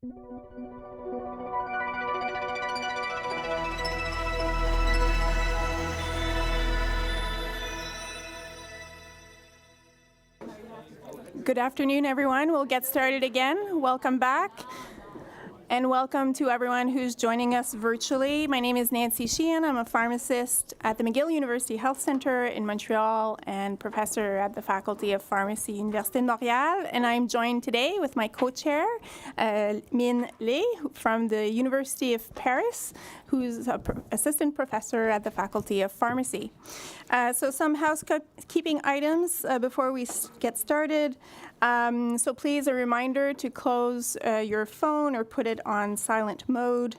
Good afternoon, everyone. We'll get started again. Welcome back. And welcome to everyone who's joining us virtually. My name is Nancy Sheehan. I'm a pharmacist at the McGill University Health Centre in Montreal and professor at the Faculty of Pharmacy, Université de Montréal. And I'm joined today with my co-chair, Minh Le, from the University of Paris, who's an assistant professor at the Faculty of Pharmacy. So some housekeeping items before we get started. So please, a reminder to close your phone or put it on silent mode.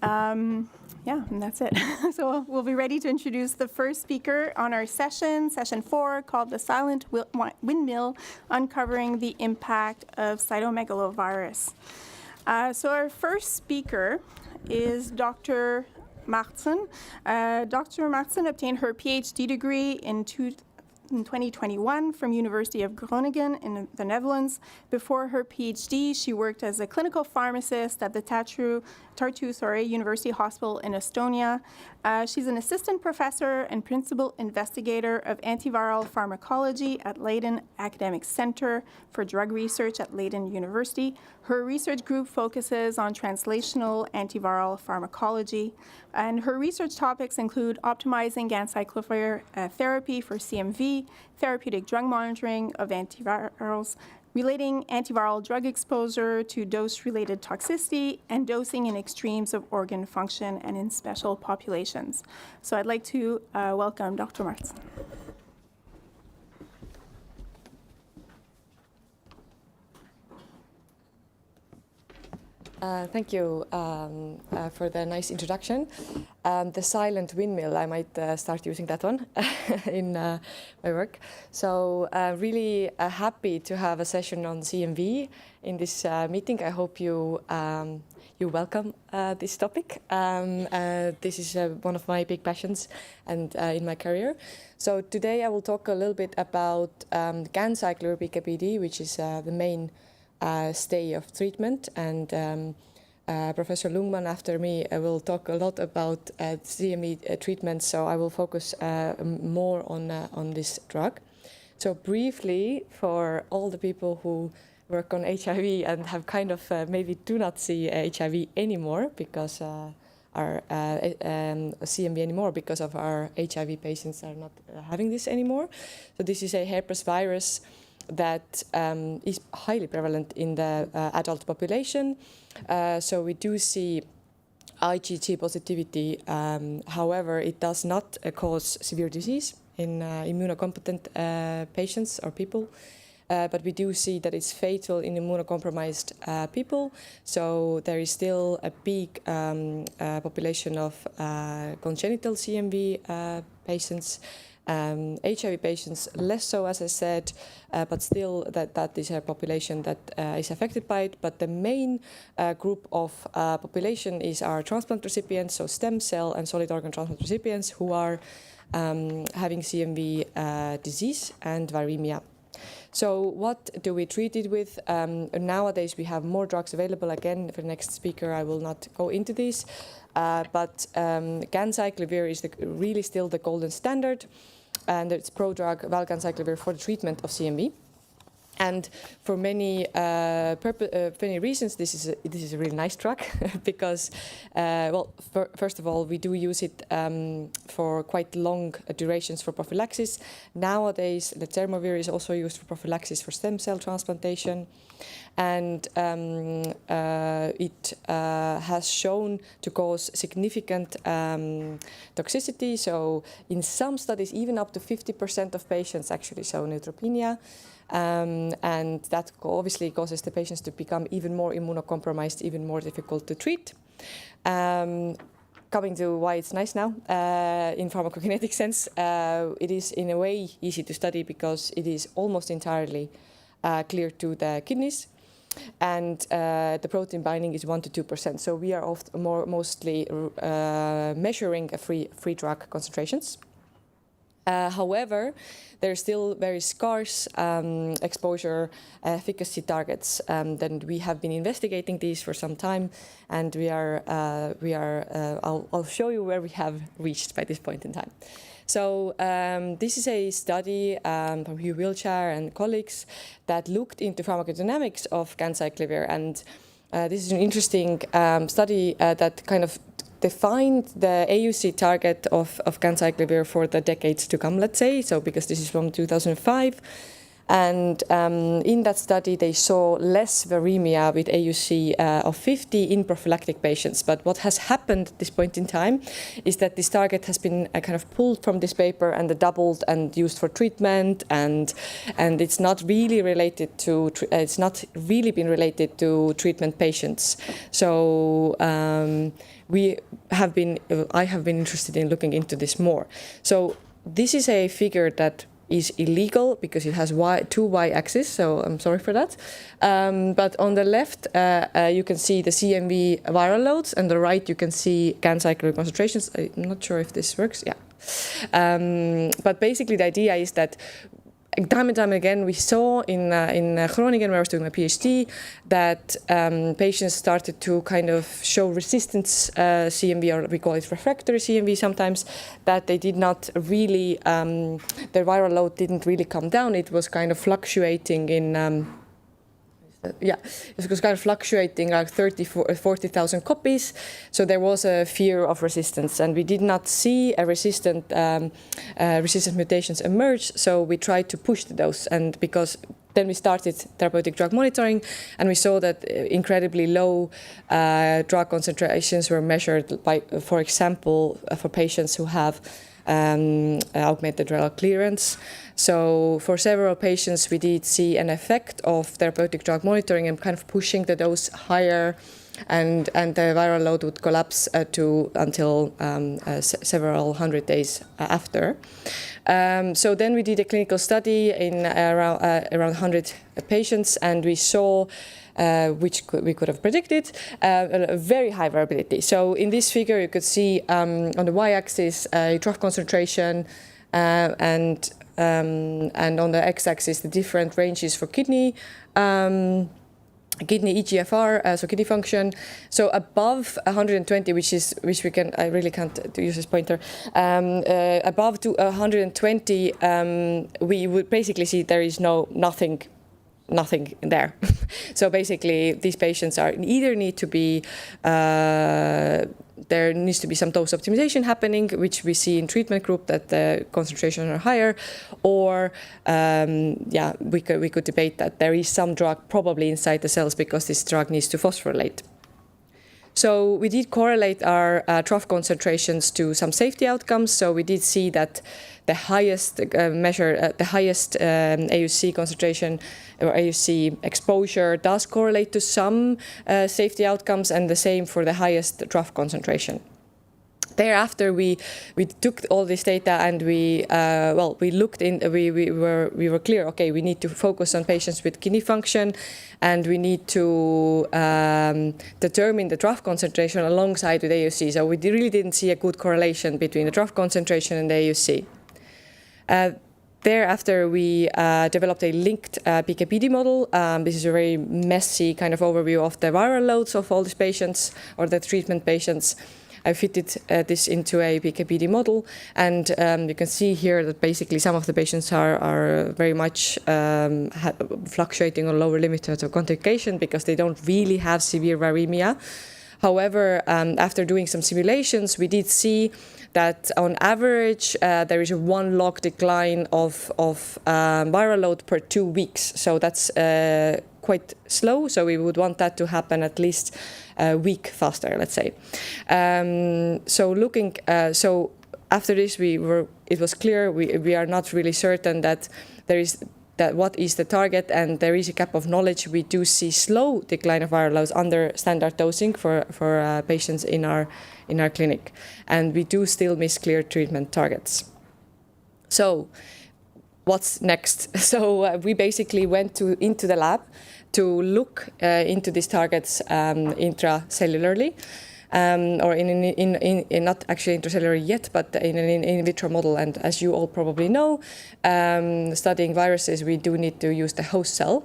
And that's it. So we'll be ready to introduce the first speaker on our session 4, called The Silent Windmill, Uncovering the Impact of Cytomegalovirus. So our first speaker is Dr. Märtson. Dr. Märtson obtained her PhD degree in 2021 from University of Groningen in the Netherlands. Before her PhD, she worked as a clinical pharmacist at the Tartu University Hospital in Estonia. She's an assistant professor and principal investigator of antiviral pharmacology at Leiden Academic Center for Drug Research at Leiden University. Her research group focuses on translational antiviral pharmacology, and her research topics include optimizing Ganciclovir therapy for CMV, therapeutic drug monitoring of antivirals, relating antiviral drug exposure to dose-related toxicity, and dosing in extremes of organ function and in special populations. So I'd like to welcome Dr. Märtson. Thank you for the nice introduction. The silent windmill, I might start using that one in my work. So really happy to have a session on CMV in this meeting. I hope you welcome this topic. This is one of my big passions and in my career. So today I will talk a little bit about Ganciclovir PKPD, which is the main stay of treatment, and Professor Ljungman after me will talk a lot about CMV treatment, so I will focus more on this drug. So briefly, for all the people who work on HIV and have kind of maybe do not see HIV anymore because our CMV anymore because of our HIV patients are not having this anymore. So this is a herpes virus that is highly prevalent in the adult population. So we do see IgG positivity. However, it does not cause severe disease in immunocompetent patients or people. But we do see that it's fatal in immunocompromised people. So there is still a big population of congenital CMV patients. HIV patients less so, as I said, but still that is a population that is affected by it. But the main group of population is our transplant recipients, so stem cell and solid organ transplant recipients who are having CMV disease and viremia. So what do we treat it with? Nowadays we have more drugs available. Again, for the next speaker I will not go into this, but Ganciclovir is really still the golden standard, and it's prodrug Valganciclovir for the treatment of CMV. And for many reasons, this is a really nice drug because, first of all, we do use it for quite long durations for prophylaxis. Nowadays, Letermovir is also used for prophylaxis for stem cell transplantation, and it has shown to cause significant toxicity. So in some studies, even up to 50% of patients actually show neutropenia. And that obviously causes the patients to become even more immunocompromised, even more difficult to treat. Coming to why it's nice now, in pharmacokinetic sense, it is in a way easy to study because it is almost entirely clear to the kidneys, and the protein binding is 1 to 2%. So we are mostly measuring free drug concentrations. However, there are still very scarce exposure efficacy targets. Then we have been investigating these for some time, and I'll show you where we have reached by this point in time. So this is a study from Hugh Wiltshire and colleagues that looked into pharmacodynamics of Ganciclovir, and this is an interesting study that kind of defined the AUC target of Ganciclovir for the decades to come, let's say, so because this is from 2005. And in that study, they saw less viremia with AUC of 50 in prophylactic patients. But what has happened at this point in time is that this target has been kind of pulled from this paper and doubled and used for treatment, and it's not really related to been related to treatment patients. So I have been interested in looking into this more. So this is a figure that is illegal because it has two y-axes, so I'm sorry for that. But on the left, you can see the CMV viral loads, and on the right you can see Ganciclovir concentrations. I'm not sure if this works. Yeah. But basically the idea is that time and time again, we saw in Groningen, where I was doing my PhD, that patients started to kind of show resistance CMV, or we call it refractory CMV sometimes, that they did not really, their viral load didn't really come down. It was kind of fluctuating in it was kind of fluctuating like 40,000 copies. So there was a fear of resistance, and we did not see a resistant mutations emerge. So we tried to push the dose, and because then we started therapeutic drug monitoring, and we saw that incredibly low drug concentrations were measured by, for example, for patients who have augmented renal clearance. So for several patients, we did see an effect of therapeutic drug monitoring and kind of pushing the dose higher, and the viral load would collapse until several hundred days after. So then we did a clinical study in around 100 patients, and we saw, which we could have predicted, a very high variability. So in this figure, you could see on the y-axis trough concentration, and on the x-axis the different ranges for kidney EGFR, so kidney function. So above 120, I really can't use this pointer. Above to 120, we would basically see there is nothing there. So basically, these patients either need to be there needs to be some dose optimization happening, which we see in treatment group that the concentrations are higher, or we could debate that there is some drug probably inside the cells because this drug needs to phosphorylate. So we did correlate our trough concentrations to some safety outcomes. So we did see that the highest AUC concentration or AUC exposure does correlate to some safety outcomes, and the same for the highest trough concentration. Thereafter, we took all this data and we looked in. We were clear. Okay, we need to focus on patients with kidney function, and we need to determine the trough concentration alongside with AUC. So we really didn't see a good correlation between the trough concentration and the AUC. Thereafter, we developed a linked PK/PD model. This is a very messy kind of overview of the viral loads of all these patients or the treatment patients. I fitted this into a PK/PD model, and you can see here that basically some of the patients are very much fluctuating on lower limit of quantification because they don't really have severe viremia. However, after doing some simulations, we did see that on average there is a 1 log decline of viral load per 2 weeks. So that's quite slow. So we would want that to happen at least a week faster, let's say. So after this, it was clear we are not really certain that there is what is the target, and there is a gap of knowledge. We do see slow decline of viral loads under standard dosing for patients in our clinic, and we do still miss clear treatment targets. So what's next? So we basically went into the lab to look into these targets intracellularly. or in not actually intracellular yet, but in an in vitro model. And as you all probably know, studying viruses, we do need to use the host cell.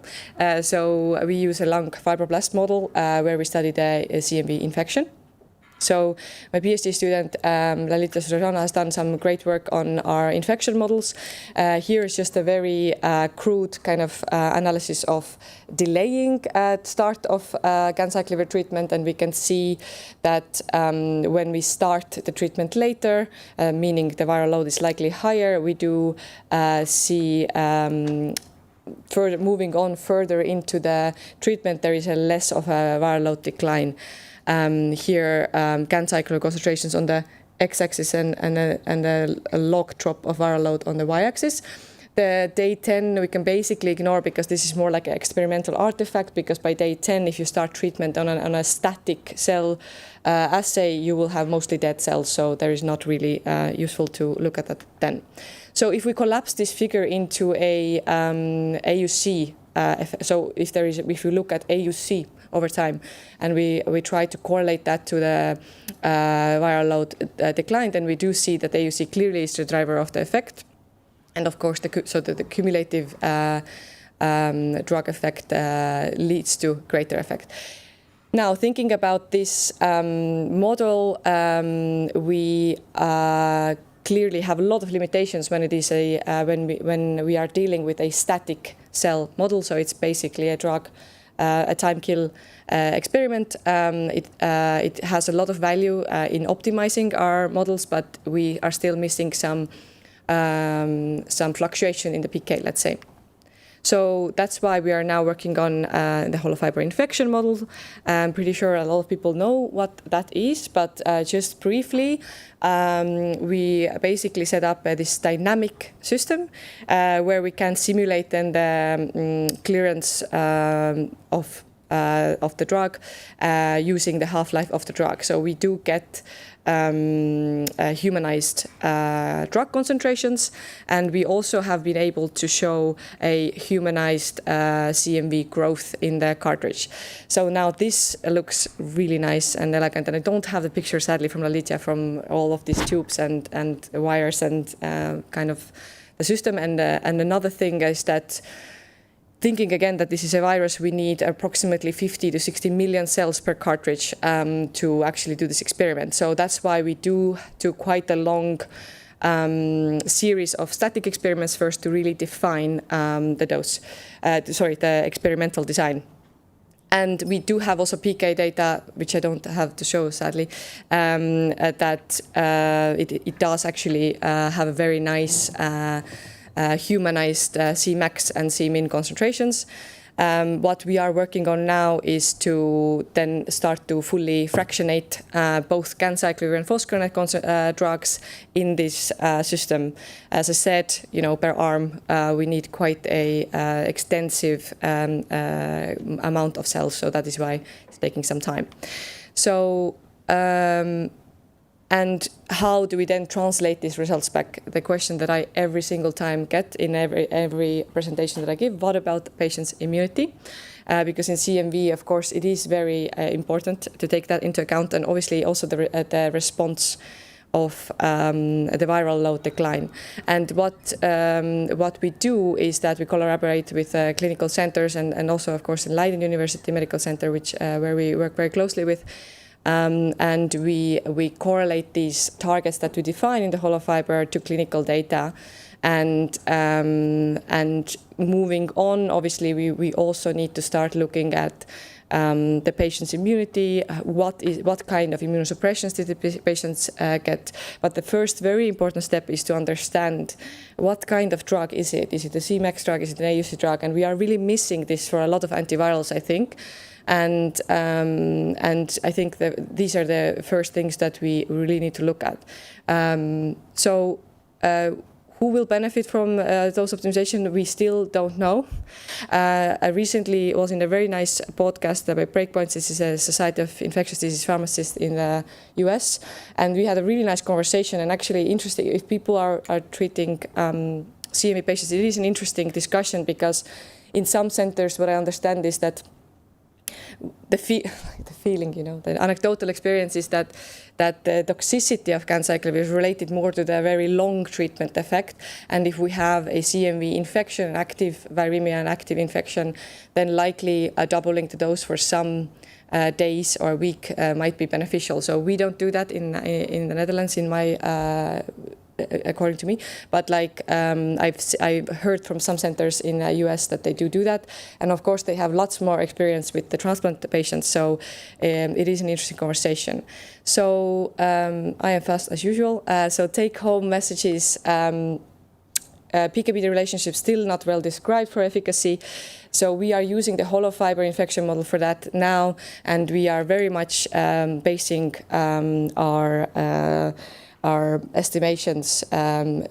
So we use a lung fibroblast model where we study the CMV infection. So my PhD student, Suzanne, has done some great work on our infection models. Here is just a very crude kind of analysis of delaying start of Ganciclovir treatment, and we can see that when we start the treatment later, meaning the viral load is likely higher, we do see moving on further into the treatment, there is a less of a viral load decline. Here, Ganciclovir concentrations on the x-axis and a log drop of viral load on the y-axis. The day 10 we can basically ignore because this is more like an experimental artifact, because by day 10, if you start treatment on a static cell assay, you will have mostly dead cells, so there is not really useful to look at that then. So if we collapse this figure into a AUC, so if you look at AUC over time, and we try to correlate that to the viral load decline, then we do see that AUC clearly is the driver of the effect. And of course, the cumulative drug effect leads to greater effect. Now, thinking about this model, we clearly have a lot of limitations when it is when we are dealing with a static cell model. So it's basically a time kill experiment. It has a lot of value in optimizing our models, but we are still missing some fluctuation in the PK, let's say. So that's why we are now working on the hollow fiber infection model. I'm pretty sure a lot of people know what that is, but just briefly, we basically set up this dynamic system where we can simulate then the clearance of the drug using the half-life of the drug. So we do get humanized drug concentrations, and we also have been able to show a humanized CMV growth in the cartridge. So now this looks really nice and elegant, and I don't have the picture sadly from Lalitia from all of these tubes and wires and kind of the system. And another thing is that, thinking again that this is a virus, we need approximately 50 to 60 million cells per cartridge to actually do this experiment. So that's why we do quite a long series of static experiments first to really define the experimental design. And we do have also PK data, which I don't have to show sadly, that it does actually have a very nice humanized Cmax and Cmin concentrations. What we are working on now is to then start to fully fractionate both Ganciclovir and Phosgranate drugs in this system. As I said, per arm we need quite a extensive amount of cells, so that is why it's taking some time. So. And how do we then translate these results back? The question that I every single time get in every presentation that I give: what about the patient's immunity? Because in CMV, of course, it is very important to take that into account, and obviously also the response of the viral load decline. And what we do is that we collaborate with clinical centers and also, of course, in Leiden University Medical Center, where we work very closely with. And we correlate these targets that we define in the hollow fiber to clinical data, and moving on, obviously we also need to start looking at the patient's immunity. What kind of immunosuppressions did the patients get? But the first very important step is to understand what kind of drug is it? Is it a Cmax drug? Is it an AUC drug? And we are really missing this for a lot of antivirals, I think. And I think that these are the first things that we really need to look at. Who will benefit from dose optimization? We still don't know. I recently was in a very nice podcast by Breakpoints. This is a Society of Infectious Disease Pharmacists in the US. And we had a really nice conversation, and actually interesting, if people are treating CMV patients, it is an interesting discussion, because in some centers what I understand is that the feeling, the anecdotal experience is that the toxicity of Ganciclovir is related more to the very long treatment effect. And if we have a CMV infection, active viremia and active infection, then likely doubling the dose for some days or week might be beneficial. So we don't do that in the Netherlands, according to me, but I've heard from some centers in the US that they do that, and of course they have lots more experience with the transplant patients. So it is an interesting conversation. So I am fast as usual. So take-home messages. PKPD relationship still not well described for efficacy. So we are using the hollow fiber infection model for that now, and we are very much basing our estimations and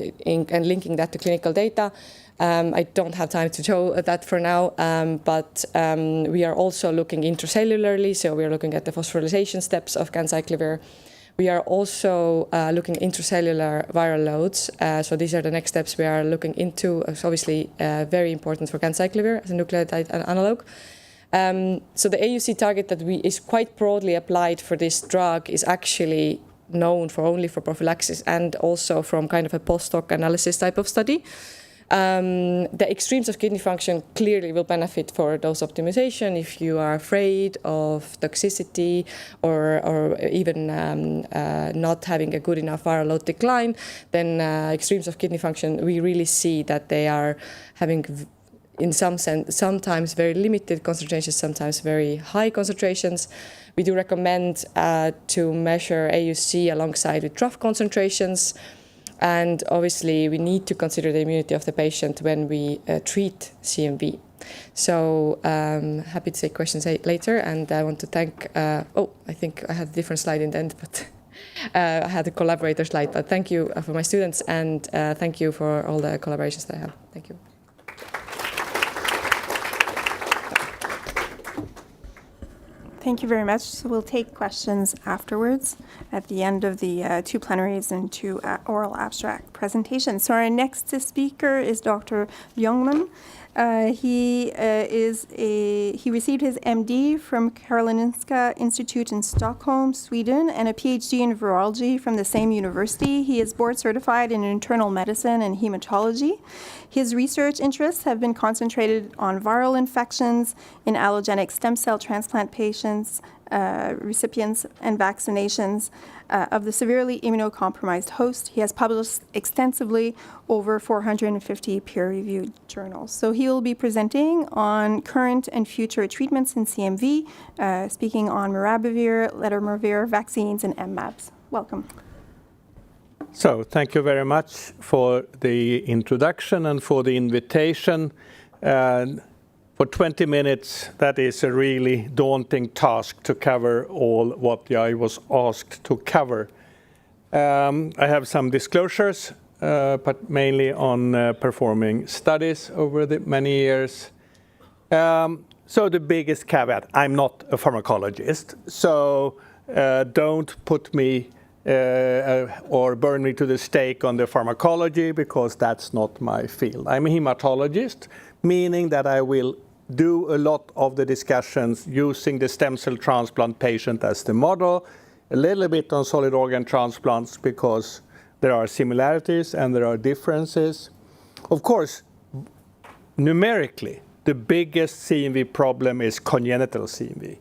linking that to clinical data. I don't have time to show that for now, but we are also looking intracellularly, so we are looking at the phosphorylation steps of Ganciclovir. We are also looking intracellular viral loads, so these are the next steps we are looking into. It's obviously very important for Ganciclovir as a nucleotide analog. So the AUC target that is quite broadly applied for this drug is actually known only for prophylaxis and also from kind of a post-hoc analysis type of study. The extremes of kidney function clearly will benefit for dose optimization. If you are afraid of toxicity or even not having a good enough viral load decline, then extremes of kidney function, we really see that they are having, in some sense, sometimes very limited concentrations, sometimes very high concentrations. We do recommend to measure AUC alongside with trough concentrations. And obviously, we need to consider the immunity of the patient when we treat CMV. So happy to take questions later. And I want to thank, I think I had a different slide in the end, but I had a collaborator slide. But thank you for my students, and thank you for all the collaborations that I have. Thank you. Thank you very much. So we'll take questions afterwards at the end of the two plenaries and two oral abstract presentations. So our next speaker is Dr. Ljungman. He received his MD from Karolinska Institute in Stockholm, Sweden, and a PhD in virology from the same university. He is board certified in internal medicine and hematology. His research interests have been concentrated on viral infections in allogenic stem cell transplant patients, recipients, and vaccinations of the severely immunocompromised host. He has published extensively over 450 peer-reviewed journals. So he will be presenting on current and future treatments in CMV, speaking on Maribavir, Letermovir, vaccines, and mABs. Welcome. So thank you very much for the introduction and for the invitation. For 20 minutes, that is a really daunting task to cover all what I was asked to cover. I have some disclosures, but mainly on performing studies over the many years. So the biggest caveat, I'm not a pharmacologist, so don't put me or burn me to the stake on the pharmacology, because that's not my field. I'm a hematologist, meaning that I will do a lot of the discussions using the stem cell transplant patient as the model, a little bit on solid organ transplants because there are similarities and there are differences. Of course, numerically, the biggest CMV problem is congenital CMV.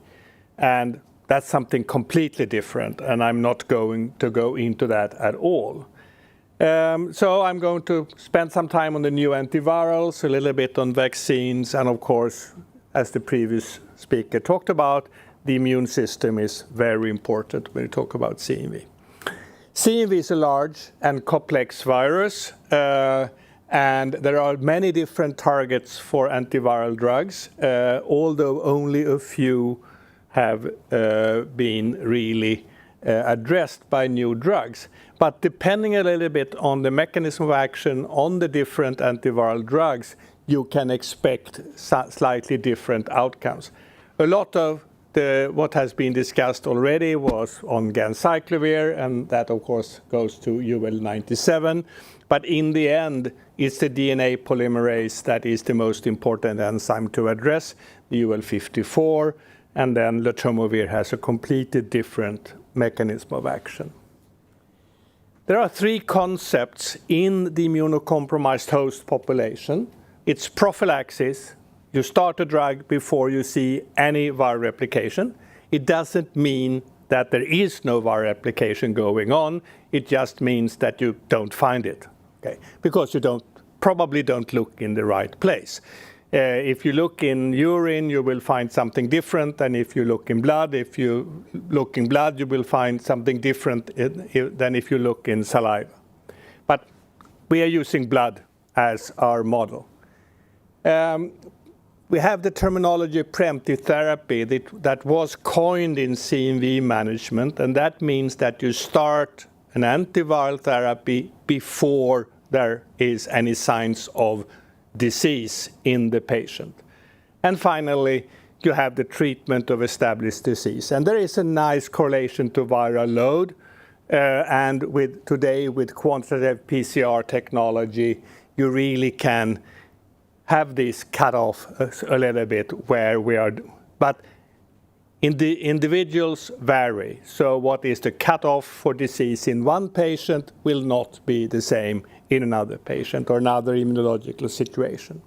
And that's something completely different, and I'm not going to go into that at all. So I'm going to spend some time on the new antivirals, a little bit on vaccines, and of course, as the previous speaker talked about, the immune system is very important when we talk about CMV. CMV is a large and complex virus, and there are many different targets for antiviral drugs, although only a few have been really addressed by new drugs. But depending a little bit on the mechanism of action on the different antiviral drugs, you can expect slightly different outcomes. A lot of what has been discussed already was on Ganciclovir, and that of course goes to UL97. But in the end, it's the DNA polymerase that is the most important enzyme to address, the UL54. and then Letermovir has a completely different mechanism of action. There are three concepts in the immunocompromised host population. It's prophylaxis. You start a drug before you see any viral replication. It doesn't mean that there is no viral replication going on. It just means that you don't find it, okay? Because you probably don't look in the right place. If you look in urine, you will find something different than if you look in blood. If you look in blood, you will find something different than if you look in saliva. But we are using blood as our model. We have the terminology preemptive therapy that was coined in CMV management, and that means that you start an antiviral therapy before there is any signs of disease in the patient. And finally, you have the treatment of established disease. And there is a nice correlation to viral load. And today, with quantitative PCR technology, you really can have this cut off a little bit where we are. But the individuals vary. So what is the cutoff for disease in one patient will not be the same in another patient or another immunological situation.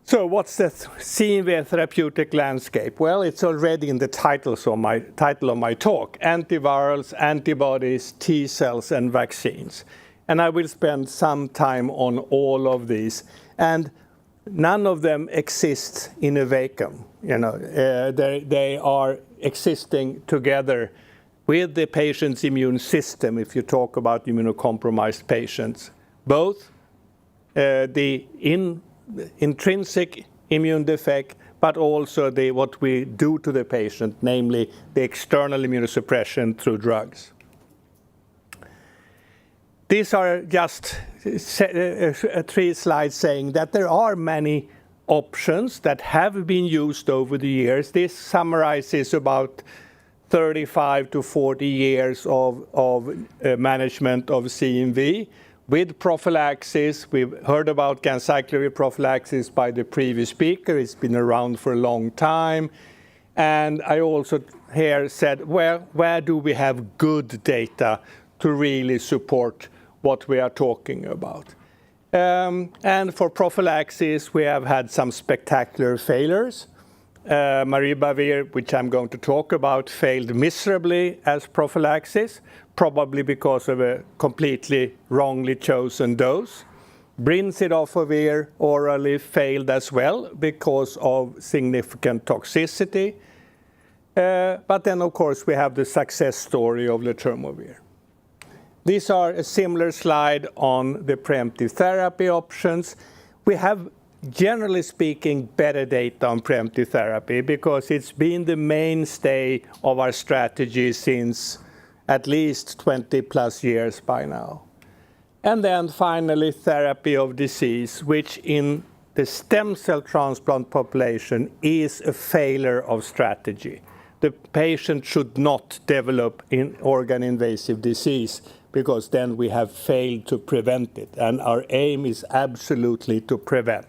So what's the CMV therapeutic landscape? Well, it's already in the title of my talk: antivirals, antibodies, T cells, and vaccines. And I will spend some time on all of these. And none of them exist in a vacuum. They are existing together with the patient's immune system, if you talk about immunocompromised patients. Both the intrinsic immune defect, but also what we do to the patient, namely the external immunosuppression through drugs. These are just 3 slides saying that there are many options that have been used over the years. This summarizes about 35 to 40 years of management of CMV with prophylaxis. We've heard about Ganciclovir prophylaxis by the previous speaker. It's been around for a long time. And I also here said, where do we have good data to really support what we are talking about? And for prophylaxis, we have had some spectacular failures. Maribavir, which I'm going to talk about, failed miserably as prophylaxis, probably because of a completely wrongly chosen dose. Brincidofovir orally failed as well because of significant toxicity. But then, of course, we have the success story of Letermovir. These are a similar slide on the preemptive therapy options. We have, generally speaking, better data on preemptive therapy because it's been the mainstay of our strategy since at least 20 plus years by now. And then finally, therapy of disease, which in the stem cell transplant population is a failure of strategy. The patient should not develop organ invasive disease because then we have failed to prevent it. And our aim is absolutely to prevent.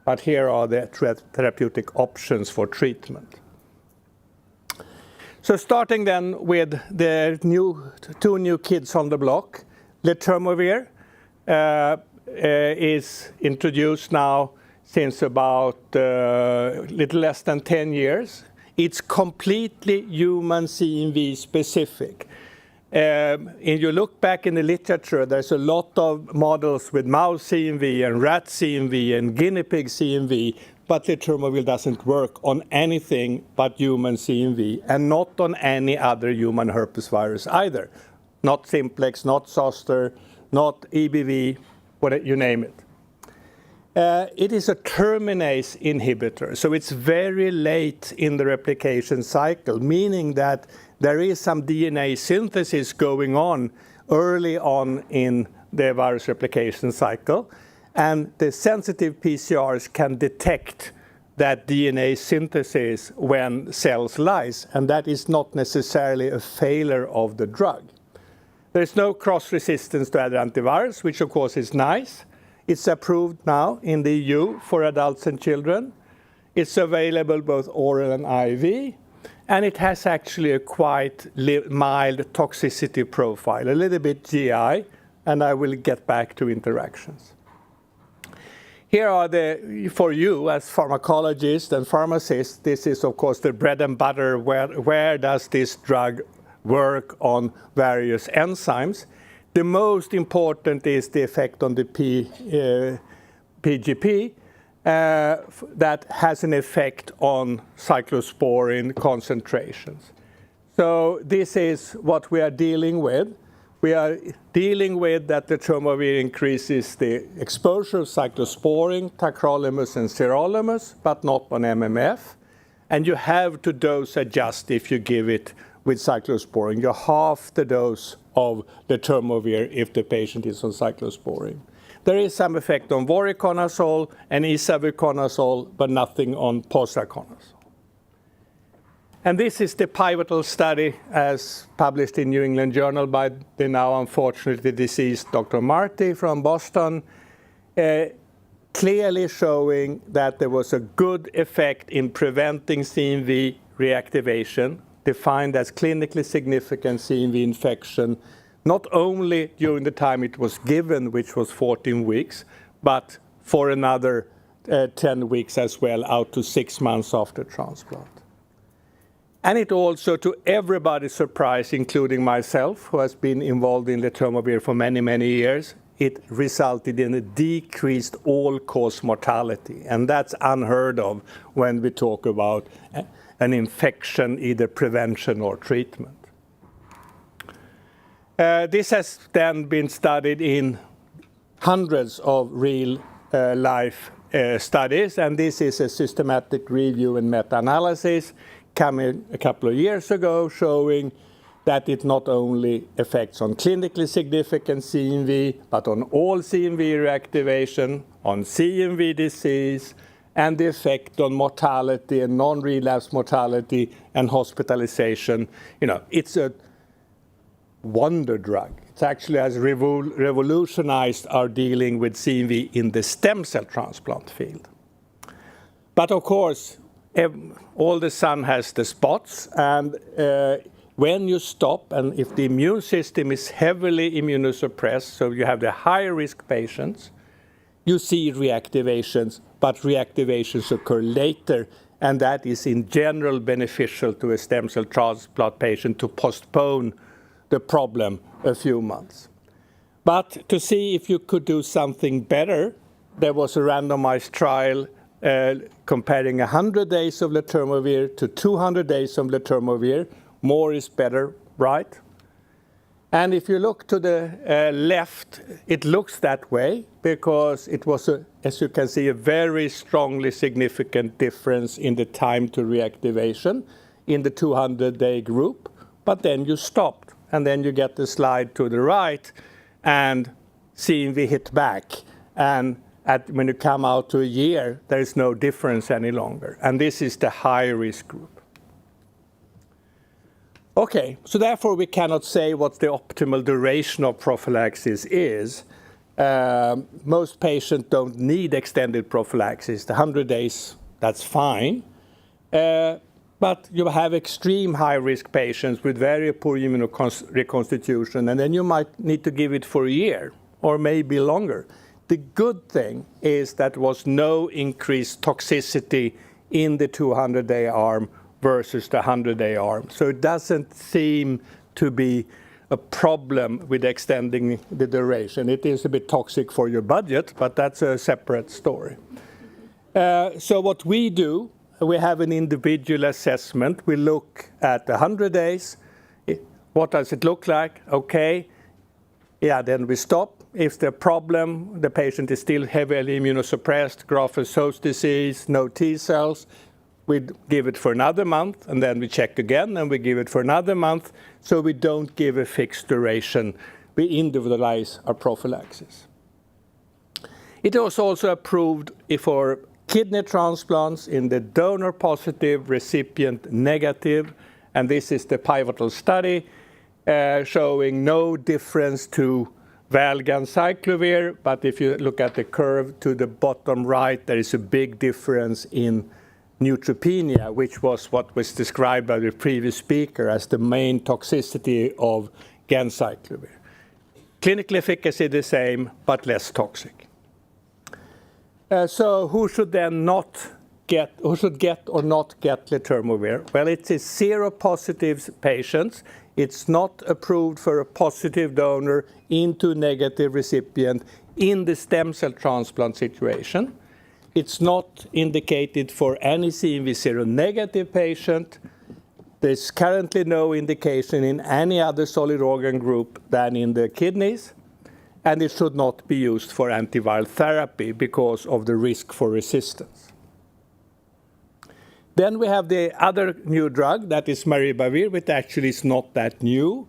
But here are the therapeutic options for treatment. So starting then with the two new kids on the block, Letermovir is introduced now since about little less than 10 years. It's completely human CMV specific. If you look back in the literature, there's a lot of models with mouse CMV and rat CMV and guinea pig CMV, but Letermovir doesn't work on anything but human CMV and not on any other human herpes virus either. Not simplex, not zoster, not EBV, you name it. It is a terminase inhibitor, so it's very late in the replication cycle, meaning that there is some DNA synthesis going on early on in the virus replication cycle, and the sensitive PCRs can detect that DNA synthesis when cells lyse, and that is not necessarily a failure of the drug. There is no cross-resistance to other antivirals, which of course is nice. It's approved now in the EU for adults and children. It's available both oral and IV, and it has actually a quite mild toxicity profile, a little bit GI, and I will get back to interactions. Here are for you as pharmacologists and pharmacists, this is of course the bread and butter, where does this drug work on various enzymes. The most important is the effect on the PGP that has an effect on cyclosporine concentrations. So this is what we are dealing with. We are dealing with that the Letermovir increases the exposure of cyclosporine, tacrolimus, and sirolimus, but not on MMF. And you have to dose adjust if you give it with cyclosporine. You half the dose of the Letermovir if the patient is on cyclosporine. There is some effect on voriconazole and isavuconazole, but nothing on posaconazole. And this is the pivotal study as published in New England Journal by the now unfortunately deceased Dr. Marty from Boston, clearly showing that there was a good effect in preventing CMV reactivation, defined as clinically significant CMV infection, not only during the time it was given, which was 14 weeks, but for another 10 weeks as well, out to 6 months after transplant. And it also, to everybody's surprise, including myself, who has been involved in Letermovir for many, many years, it resulted in a decreased all-cause mortality. And that's unheard of when we talk about an infection, either prevention or treatment. This has then been studied in hundreds of real-life studies, and this is a systematic review and meta-analysis coming a couple of years ago, showing that it not only affects on clinically significant CMV, but on all CMV reactivation, on CMV disease, and the effect on mortality and non-relapse mortality and hospitalization. You know, it's a wonder drug. It actually has revolutionized our dealing with CMV in the stem cell transplant field. But of course, all the sun has the spots, and when you stop, and if the immune system is heavily immunosuppressed, so you have the high-risk patients, you see reactivations, but reactivations occur later, and that is in general beneficial to a stem cell transplant patient to postpone the problem a few months. But to see if you could do something better, there was a randomized trial comparing 100 days of Letermovir to 200 days of Letermovir. More is better, right? And if you look to the left, it looks that way because it was, as you can see, a very strongly significant difference in the time to reactivation in the 200-day group. But then you stopped, and then you get the slide to the right, and CMV hit back. And when you come out to a year, there is no difference any longer. And this is the high-risk group. Okay, so therefore we cannot say what the optimal duration of prophylaxis is. Most patients don't need extended prophylaxis. The 100 days, that's fine. But you have extreme high-risk patients with very poor immunoreconstitution, and then you might need to give it for a year or maybe longer. The good thing is that there was no increased toxicity in the 200-day arm versus the 100-day arm. So it doesn't seem to be a problem with extending the duration. It is a bit toxic for your budget, but that's a separate story. So what we do, we have an individual assessment. We look at the 100 days. What does it look like? Okay. Yeah, then we stop. If the problem, the patient is still heavily immunosuppressed, graft-versus-host disease, no T cells, we give it for another month, and then we check again, and we give it for another month, so we don't give a fixed duration. We individualize our prophylaxis. It was also approved for kidney transplants in the donor positive, recipient negative, and this is the pivotal study showing no difference to Valganciclovir, but if you look at the curve to the bottom right, there is a big difference in neutropenia, which was what was described by the previous speaker as the main toxicity of Ganciclovir. Clinical efficacy the same, but less toxic. So who should then get or not get Letermovir? Well, it is seropositive patients. It's not approved for a positive donor into negative recipient in the stem cell transplant situation. It's not indicated for any CMV seronegative patient. There's currently no indication in any other solid organ group than in the kidneys, and it should not be used for antiviral therapy because of the risk for resistance. Then we have the other new drug, that is Maribavir, which actually is not that new.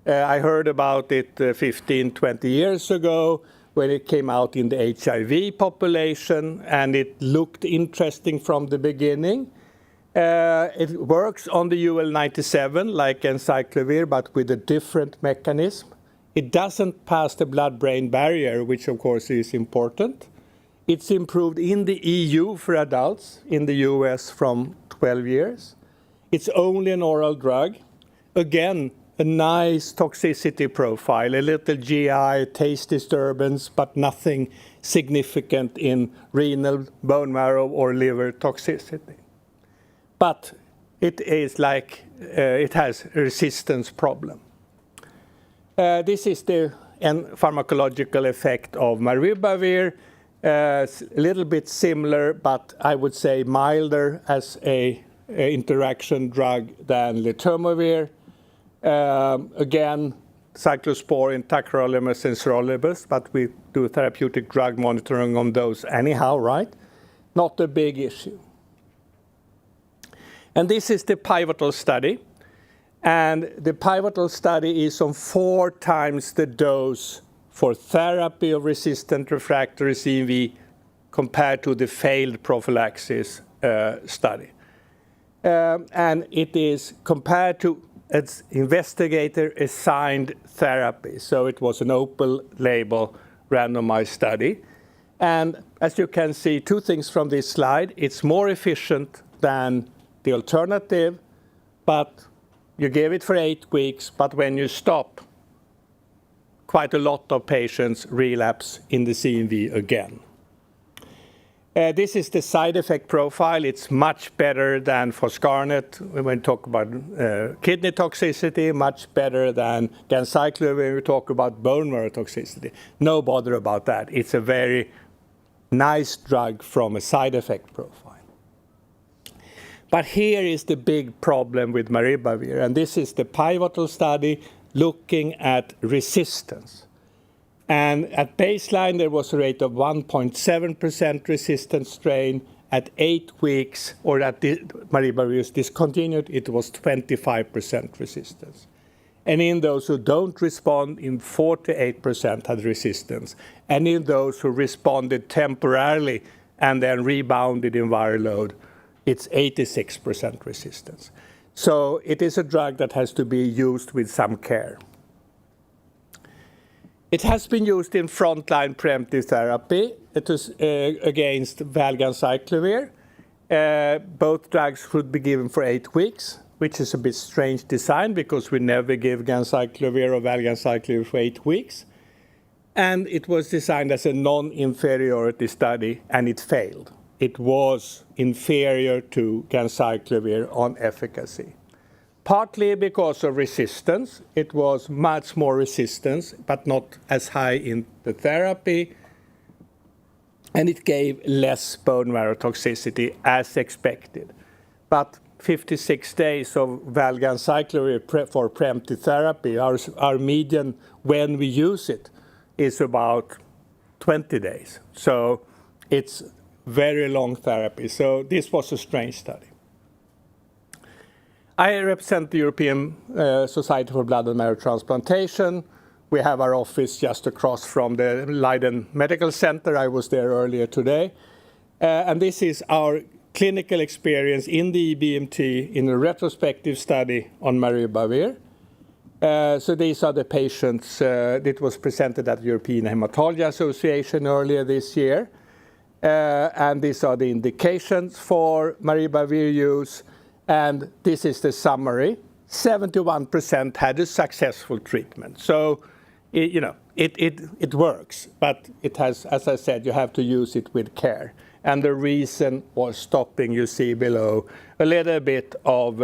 I heard about it 15, 20 years ago when it came out in the HIV population, and it looked interesting from the beginning. It works on the UL97 like Ganciclovir, but with a different mechanism. It doesn't pass the blood-brain barrier, which of course is important. It's improved in the EU for adults, in the US from 12 years. It's only an oral drug. Again, a nice toxicity profile, a little GI, taste disturbance, but nothing significant in renal, bone marrow, or liver toxicity. But it is like, it has a resistance problem. This is the pharmacological effect of Maribavir. A little bit similar, but I would say milder as a interaction drug than Letermovir. Again, cyclosporin, tacrolimus, and sirolimus, but we do therapeutic drug monitoring on those anyhow, right? Not a big issue. And this is the pivotal study. And the pivotal study is on 4 times the dose for therapy of resistant refractory CMV compared to the failed prophylaxis study. And it is compared to its investigator-assigned therapy. So it was an open-label randomized study. And as you can see, 2 things from this slide. It's more efficient than the alternative, but you give it for 8 weeks, but when you stop, quite a lot of patients relapse in the CMV again. This is the side effect profile. It's much better than foscarnet when we talk about kidney toxicity, much better than Ganciclovir when we talk about bone marrow toxicity. No bother about that. It's a very nice drug from a side effect profile. But here is the big problem with Maribavir, and this is the pivotal study looking at resistance. And at baseline, there was a rate of 1.7% resistant strain. At 8 weeks, or at Maribavir was discontinued, it was 25% resistance. And in those who don't respond, 48% had resistance. And in those who responded temporarily and then rebounded in viral load, it's 86% resistance. So it is a drug that has to be used with some care. It has been used in frontline preemptive therapy. It is against Valganciclovir. Both drugs should be given for 8 weeks, which is a bit strange design because we never give Ganciclovir or Valganciclovir for 8 weeks. And it was designed as a non-inferiority study, and it failed. It was inferior to Ganciclovir on efficacy. Partly because of resistance. It was much more resistance, but not as high in the therapy. And it gave less bone marrow toxicity as expected. But 56 days of Valganciclovir for preemptive therapy, our median when we use it is about 20 days. So it's very long therapy. So this was a strange study. I represent the European Society for Blood and Marrow Transplantation. We have our office just across from the Leiden Medical Center. I was there earlier today. And this is our clinical experience in the EBMT in a retrospective study on Maribavir. So these are the patients that was presented at the European Hematology Association earlier this year. And these are the indications for Maribavir use. And this is the summary. 71% had a successful treatment. So, it works, but it has, as I said, you have to use it with care. And the reason was stopping, you see below, a little bit of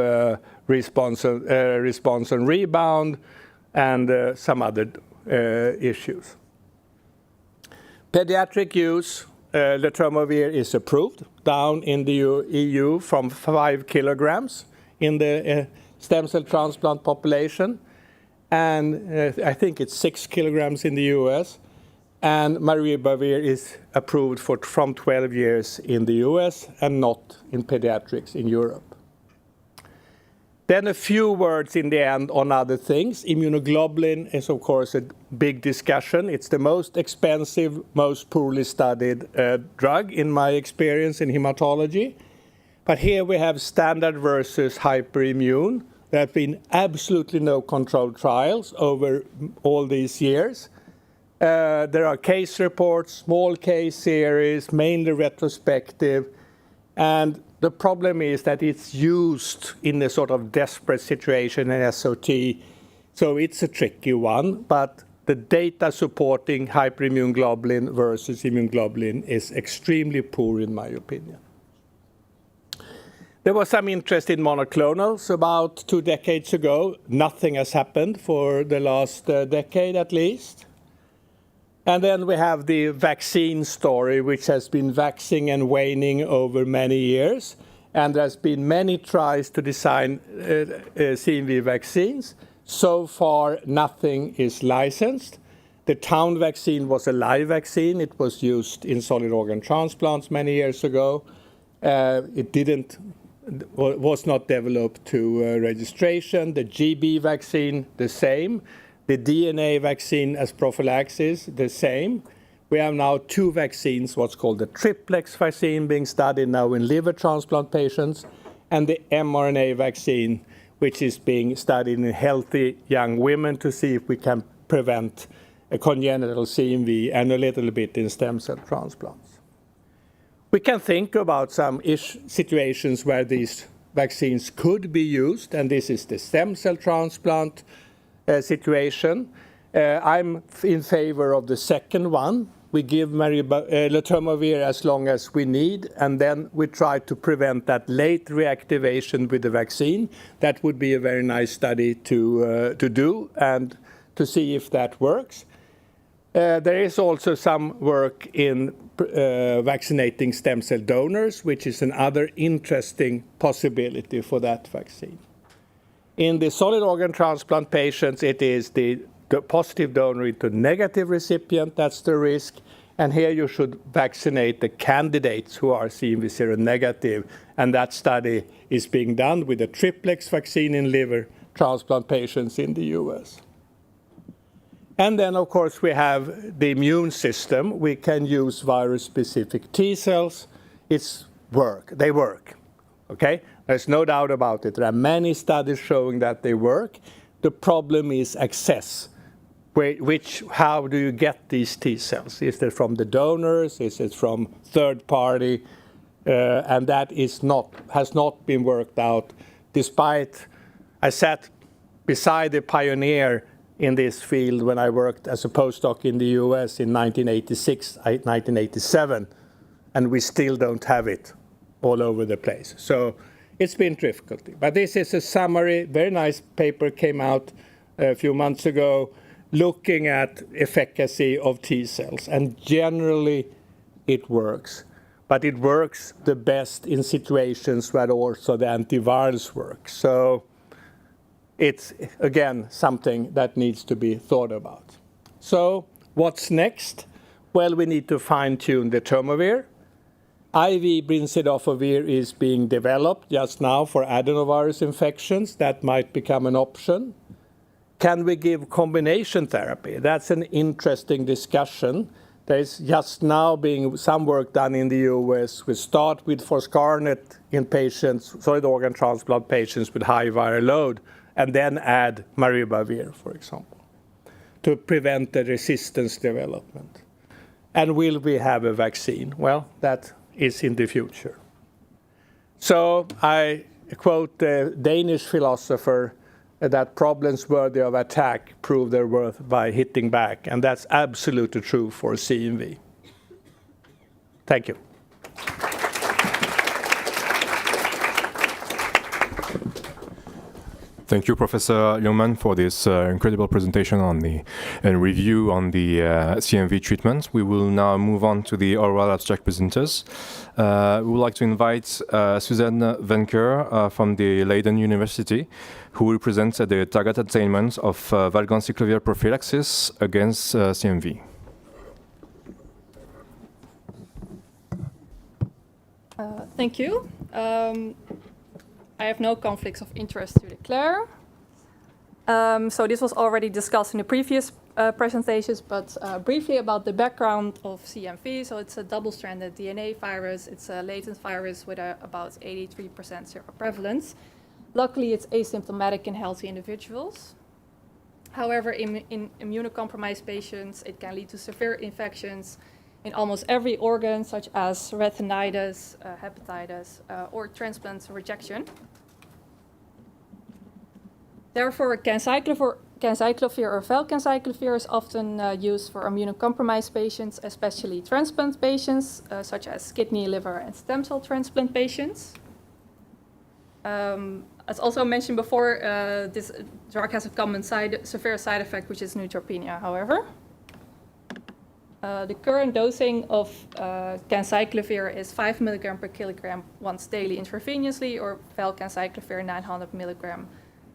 response on rebound and some other issues. Pediatric use, Letermovir is approved down in the EU from 5 kilograms in the stem cell transplant population. And I think it's 6 kilograms in the US. And Maribavir is approved from 12 years in the US and not in pediatrics in Europe. Then a few words in the end on other things. Immunoglobulin is, of course, a big discussion. It's the most expensive, most poorly studied drug, in my experience in hematology. But here we have standard versus hyperimmune. There have been absolutely no controlled trials over all these years. There are case reports, small case series, mainly retrospective. And the problem is that it's used in a sort of desperate situation in SOT. So it's a tricky one, but the data supporting hyperimmune globulin versus immune globulin is extremely poor in my opinion. There was some interest in monoclonals about 2 decades ago. Nothing has happened for the last decade at least. And then we have the vaccine story, which has been waxing and waning over many years. And there's been many tries to design CMV vaccines. So far, nothing is licensed. The town vaccine was a live vaccine. It was used in solid organ transplants many years ago. It was not developed to registration. The GB vaccine, the same. The DNA vaccine as prophylaxis, the same. We have now 2 vaccines, what's called the triplex vaccine being studied now in liver transplant patients, and the mRNA vaccine, which is being studied in healthy young women to see if we can prevent a congenital CMV and a little bit in stem cell transplants. We can think about some situations where these vaccines could be used, and this is the stem cell transplant situation. I'm in favor of the second one. We give Letermovir as long as we need, and then we try to prevent that late reactivation with the vaccine. That would be a very nice study to do and to see if that works. There is also some work in vaccinating stem cell donors, which is another interesting possibility for that vaccine. In the solid organ transplant patients, it is the positive donor into negative recipient, that's the risk. And here you should vaccinate the candidates who are CMV seronegative. And that study is being done with a triplex vaccine in liver transplant patients in the US. And then, of course, we have the immune system. We can use virus-specific T cells. They work, okay? There's no doubt about it. There are many studies showing that they work. The problem is access. How do you get these T cells? Is it from the donors? Is it from third party? And that has not been worked out, despite I sat beside a pioneer in this field when I worked as a postdoc in the US in 1986, 1987, and we still don't have it all over the place. So it's been difficult. But this is a summary. Very nice paper came out a few months ago looking at efficacy of T cells. And generally, it works. But it works the best in situations where also the antivirals work. So it's, again, something that needs to be thought about. So what's next? Well, we need to fine-tune the Letermovir. IV brincidofovir is being developed just now for adenovirus infections. That might become an option. Can we give combination therapy? That's an interesting discussion. There's just now being some work done in the US. We start with foscarnet in patients, solid organ transplant patients with high viral load, and then add Maribavir, for example, to prevent the resistance development. And will we have a vaccine? Well, that is in the future. So I quote the Danish philosopher that problems worthy of attack prove their worth by hitting back, and that's absolutely true for CMV. Thank you. Thank you, Professor Ljungman, for this incredible presentation on and review on the CMV treatment. We will now move on to the oral abstract presenters. We would like to invite Suzanne Wenker from the Leiden University, who will present the target attainment of Valganciclovir prophylaxis against CMV. Thank you. I have no conflicts of interest to declare. So this was already discussed in the previous presentations, but briefly about the background of CMV. So it's a double-stranded DNA virus. It's a latent virus with about 83% seroprevalence. Luckily, it's asymptomatic in healthy individuals. However, in immunocompromised patients, it can lead to severe infections in almost every organ, such as retinitis, hepatitis, or transplant rejection. Therefore, Ganciclovir or Valganciclovir is often used for immunocompromised patients, especially transplant patients, such as kidney, liver, and stem cell transplant patients. As also mentioned before, this drug has a common severe side effect, which is neutropenia, however. The current dosing of Ganciclovir is 5 milligram per kilogram once daily intravenously, or Valganciclovir 900 milligram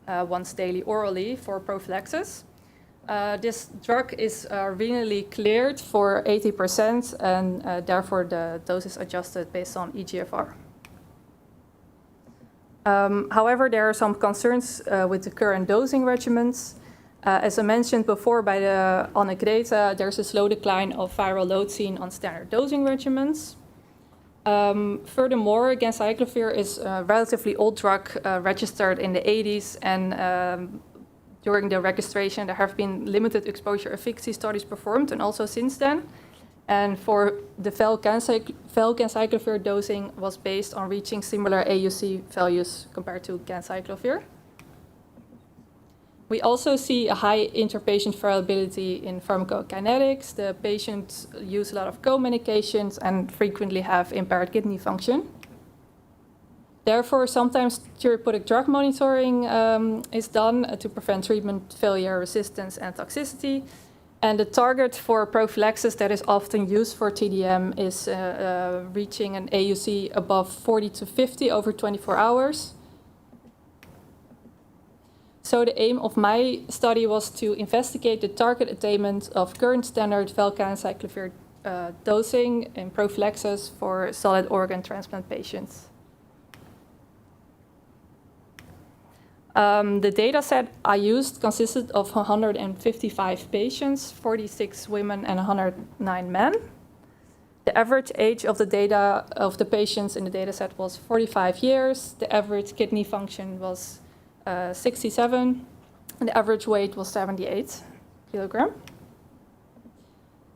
once daily orally for prophylaxis. This drug is renally cleared for 80%, and therefore the dose is adjusted based on eGFR. However, there are some concerns with the current dosing regimens. As I mentioned before by the Anne-Grete, there's a slow decline of viral load seen on standard dosing regimens. Furthermore, Ganciclovir is a relatively old drug registered in the 80s, and during the registration there have been limited exposure efficacy studies performed, and also since then. And for the Valganciclovir dosing was based on reaching similar AUC values compared to Ganciclovir. We also see a high interpatient variability in pharmacokinetics. The patients use a lot of co-medications and frequently have impaired kidney function. Therefore, sometimes therapeutic drug monitoring is done to prevent treatment failure, resistance, and toxicity. And the target for prophylaxis that is often used for TDM is reaching an AUC above 40 to 50 over 24 hours. So the aim of my study was to investigate the target attainment of current standard Valganciclovir dosing in prophylaxis for solid organ transplant patients. The data set I used consisted of 155 patients, 46 women and 109 men. The average age of the patients in the data set was 45 years. The average kidney function was 67, and the average weight was 78 kilogram.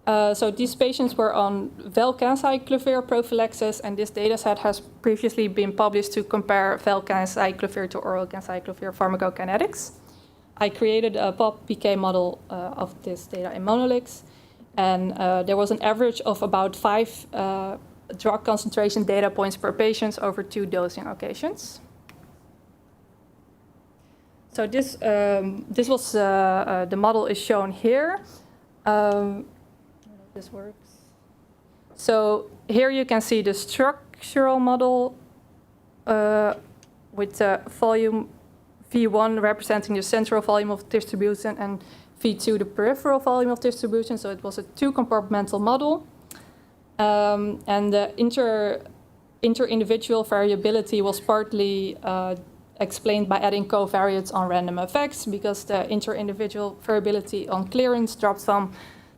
So these patients were on Valganciclovir prophylaxis, and this dataset has previously been published to compare Valganciclovir to oral Ganciclovir pharmacokinetics. I created a POP-PK model of this data in Monolix, and there was an average of about 5 drug concentration data points per patient over 2 dosing occasions. So this was the model is shown here. This works. So here you can see the structural model with the volume V1 representing the central volume of distribution and V2 the peripheral volume of distribution. So it was a 2-compartmental model. And the inter-individual variability was partly explained by adding covariates on random effects, because the inter-individual variability on clearance dropped from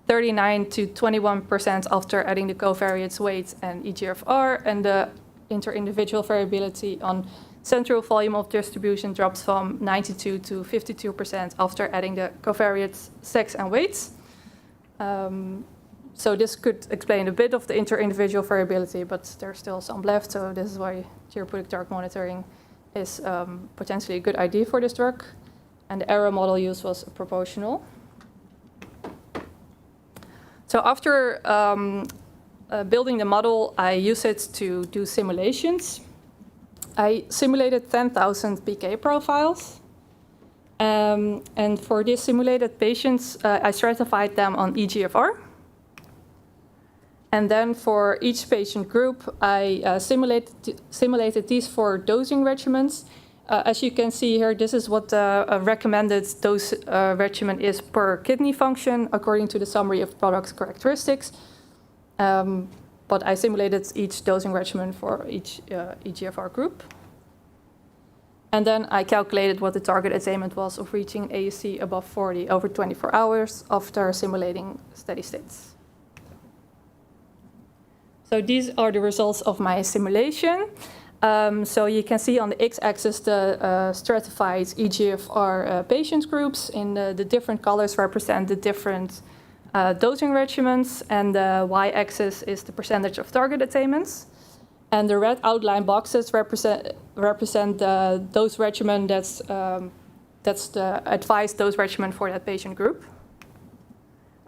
39 to 21% after adding the covariates weight and eGFR, and the inter-individual variability on central volume of distribution drops from 92 to 52% after adding the covariates sex and weights. So this could explain a bit of the inter-individual variability, but there's still some left. So this is why therapeutic target monitoring is potentially a good idea for this drug. And the error model used was proportional. So after building the model, I used it to do simulations. I simulated 10,000 PK profiles. And for these simulated patients, I stratified them on eGFR. And then for each patient group, I simulated these 4 dosing regimens. As you can see here, this is what the recommended dose regimen is per kidney function, according to the summary of product characteristics. But I simulated each dosing regimen for each eGFR group. And then I calculated what the target attainment was of reaching AUC above 40 over 24 hours after simulating steady states. So these are the results of my simulation. So you can see on the x-axis the stratified eGFR patient groups. In the different colors represent the different dosing regimens, and the y-axis is the percentage of target attainments. And the red outline boxes represent the dose regimen that's the advised dose regimen for that patient group.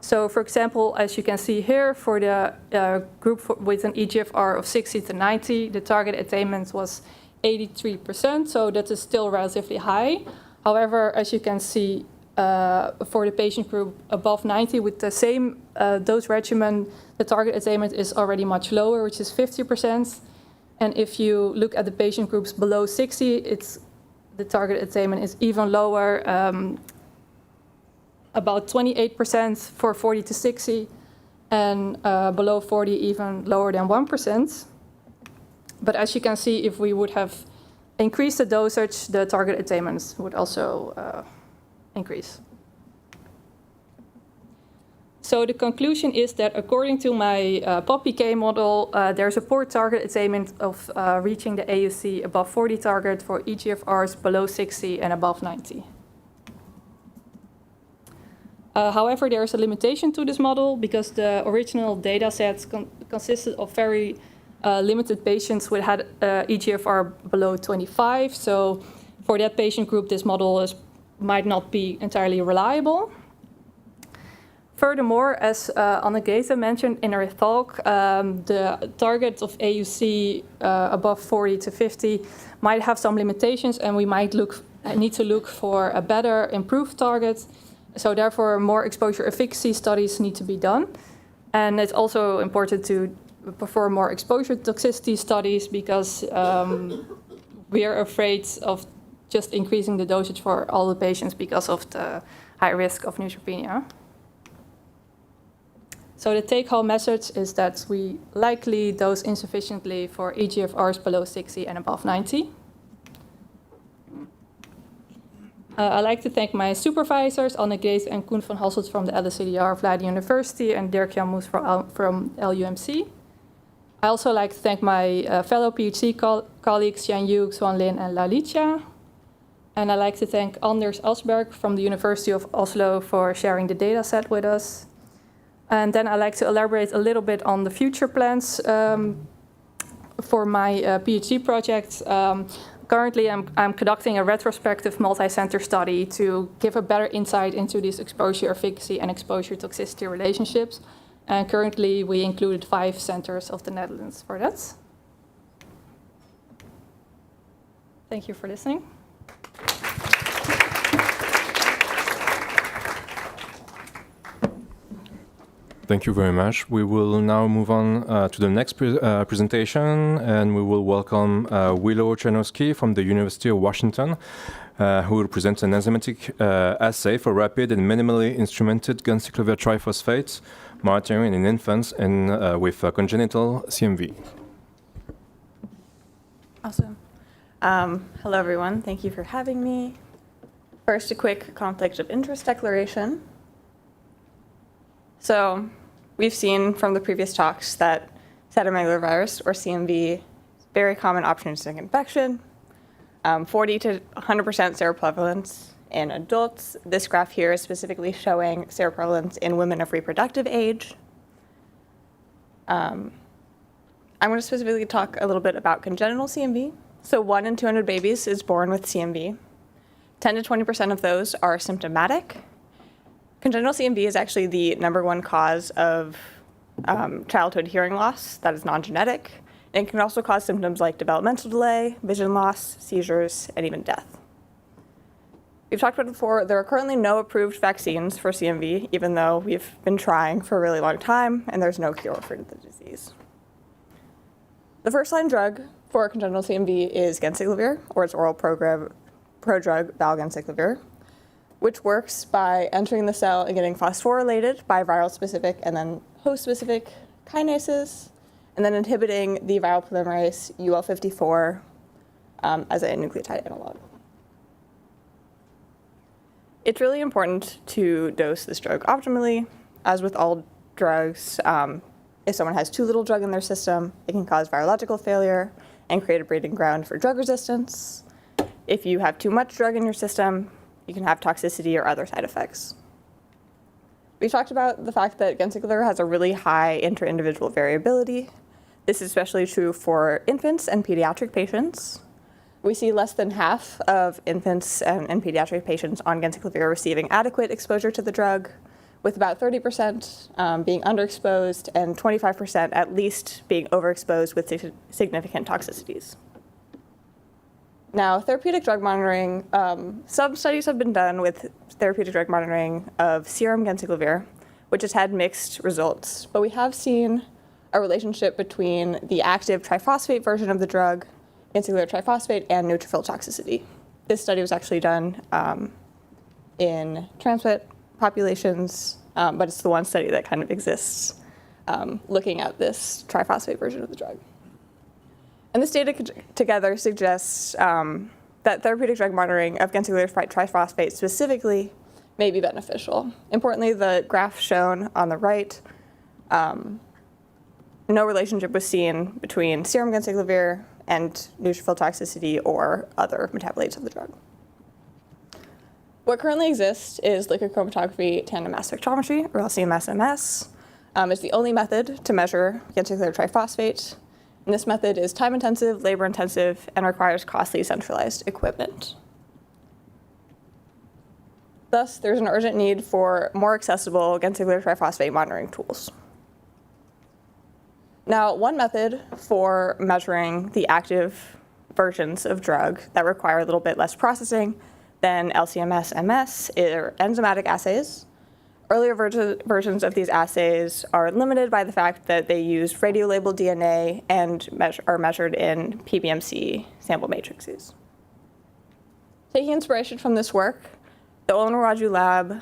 So, for example, as you can see here, for the group with an eGFR of 60 to 90, the target attainment was 83%, so that is still relatively high. However, as you can see, for the patient group above 90 with the same dose regimen, the target attainment is already much lower, which is 50%. And if you look at the patient groups below 60, the target attainment is even lower, about 28% for 40 to 60, and below 40 even lower than 1%. But as you can see, if we would have increased the dosage, the target attainments would also increase. So the conclusion is that according to my POP-PK model, there's a poor target attainment of reaching the AUC above 40 target for eGFRs below 60 and above 90. However, there is a limitation to this model because the original data sets consisted of very limited patients who had eGFR below 25. So for that patient group, this model might not be entirely reliable. Furthermore, as Anne-Grete mentioned in her talk, the target of AUC above 40 to 50 might have some limitations, and we might need to look for a better, improved target. So therefore, more exposure efficacy studies need to be done. And it's also important to perform more exposure toxicity studies because we are afraid of just increasing the dosage for all the patients because of the high risk of neutropenia. So the take-home message is that we likely dose insufficiently for eGFRs below 60 and above 90. I'd like to thank my supervisors, Anne-Grete and Koen van Hasselt from the LACDR of Leiden University and Dirk-Jan Moes from LUMC. I also like to thank my fellow PhD colleagues, Jan Yu, Xuan Lin and Lalicia. And I'd like to thank Anders Asberg from the University of Oslo for sharing the data set with us. And then I'd like to elaborate a little bit on the future plans for my PhD project. Currently, I'm conducting a retrospective multi-center study to give a better insight into these exposure efficacy and exposure toxicity relationships. And currently, we included 5 centers of the Netherlands for that. Thank you for listening. Thank you very much. We will now move on to the next presentation, and we will welcome Willow Chernoske from the University of Washington, who will present an enzymatic assay for rapid and minimally instrumented Ganciclovir triphosphate monitoring in infants and with congenital CMV. Awesome. Hello, everyone. Thank you for having me. First, a quick conflict of interest declaration. So we've seen from the previous talks that Cytomegalovirus, or CMV, is a very common opportunistic infection, 40 to 100% seroprevalence in adults. This graph here is specifically showing seroprevalence in women of reproductive age. I'm going to specifically talk a little bit about congenital CMV. So 1 in 200 babies is born with CMV. 10 to 20% of those are symptomatic. Congenital CMV is actually the #1 cause of childhood hearing loss that is non-genetic. And it can also cause symptoms like developmental delay, vision loss, seizures, and even death. We've talked about it before, there are currently no approved vaccines for CMV, even though we've been trying for a really long time, and there's no cure for the disease. The first-line drug for congenital CMV is Ganciclovir, or its oral prodrug Valganciclovir, which works by entering the cell and getting phosphorylated by viral-specific and then host-specific kinases, and then inhibiting the viral polymerase UL54 as a nucleotide analog. It's really important to dose this drug optimally. As with all drugs, if someone has too little drug in their system, it can cause virological failure and create a breeding ground for drug resistance. If you have too much drug in your system, you can have toxicity or other side effects. We talked about the fact that Ganciclovir has a really high inter-individual variability. This is especially true for infants and pediatric patients. We see less than half of infants and pediatric patients on Ganciclovir receiving adequate exposure to the drug, with about 30% being underexposed and 25% at least being overexposed with significant toxicities. Now, therapeutic drug monitoring, some studies have been done with therapeutic drug monitoring of serum Ganciclovir, which has had mixed results. But we have seen a relationship between the active triphosphate version of the drug, Ganciclovir triphosphate, and neutrophil toxicity. This study was actually done in transplant populations, but it's the one study that kind of exists looking at this triphosphate version of the drug. And this data together suggests that therapeutic drug monitoring of Ganciclovir triphosphate specifically may be beneficial. Importantly, the graph shown on the right, no relationship was seen between serum Ganciclovir and neutrophil toxicity or other metabolites of the drug. What currently exists is liquid chromatography tandem mass spectrometry, or LC-MS. It's the only method to measure Ganciclovir triphosphate. And this method is time-intensive, labor-intensive, and requires costly centralized equipment. Thus, there's an urgent need for more accessible Ganciclovir triphosphate monitoring tools. Now, one method for measuring the active versions of drug that require a little bit less processing than LC-MS are enzymatic assays. Earlier versions of these assays are limited by the fact that they use radiolabeled DNA and are measured in PBMC sample matrices. Taking inspiration from this work, the Olin-Raju lab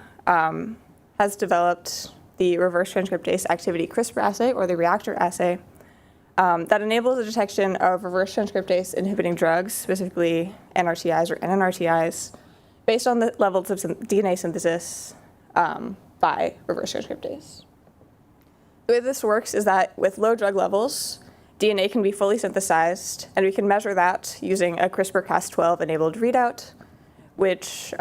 has developed the reverse transcriptase activity CRISPR assay, or the reactor assay, that enables the detection of reverse transcriptase inhibiting drugs, specifically NRTIs or NNRTIs, based on the levels of DNA synthesis by reverse transcriptase. The way this works is that with low drug levels, DNA can be fully synthesized, and we can measure that using a CRISPR-Cas12 enabled readout, which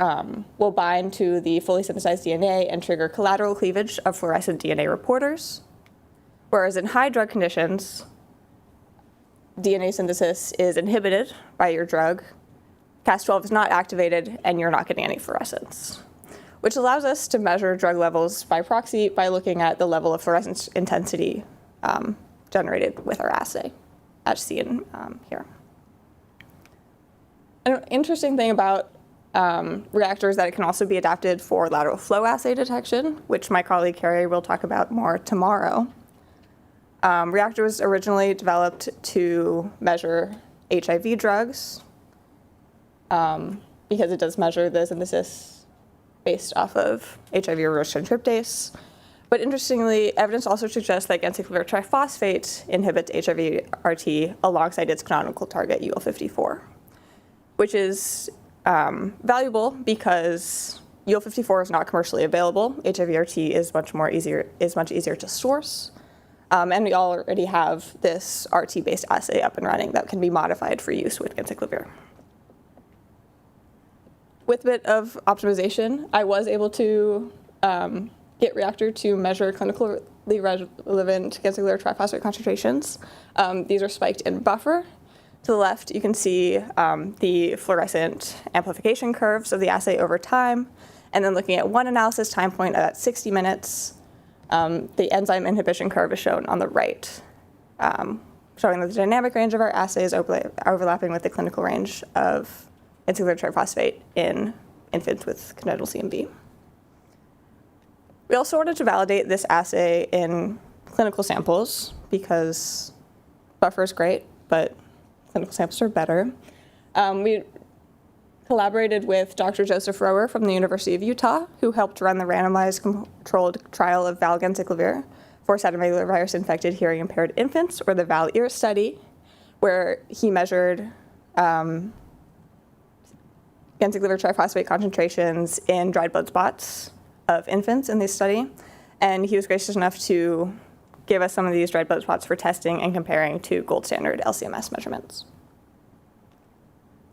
will bind to the fully synthesized DNA and trigger collateral cleavage of fluorescent DNA reporters. Whereas in high drug conditions, DNA synthesis is inhibited by your drug, Cas12 is not activated, and you're not getting any fluorescence, which allows us to measure drug levels by proxy by looking at the level of fluorescence intensity generated with our assay, as seen here. An interesting thing about reactors that it can also be adapted for lateral flow assay detection, which my colleague Carrie will talk about more tomorrow. Reactor was originally developed to measure HIV drugs because it does measure the synthesis based off of HIV reverse transcriptase. But interestingly, evidence also suggests that Ganciclovir triphosphate inhibits HIV-RT alongside its canonical target UL54, which is valuable because UL54 is not commercially available. HIV-RT is much easier to source. And we already have this RT-based assay up and running that can be modified for use with Ganciclovir. With a bit of optimization, I was able to GIT reactor to measure clinically relevant ganciclovir triphosphate concentrations. These are spiked in buffer. To the left, you can see the fluorescent amplification curves of the assay over time. And then looking at one analysis time point at 60 minutes, the enzyme inhibition curve is shown on the right, showing that the dynamic range of our assay is overlapping with the clinical range of ganciclovir triphosphate in infants with congenital CMV. We also wanted to validate this assay in clinical samples because buffer is great, but clinical samples are better. We collaborated with Dr. Joseph Rower from the University of Utah, who helped run the randomized controlled trial of Valganciclovir for cytomegalovirus infected hearing impaired infants, or the Valganciclovir study, where he measured ganciclovir triphosphate concentrations in dried blood spots of infants in this study. And he was gracious enough to give us some of these dried blood spots for testing and comparing to gold standard LCMS measurements.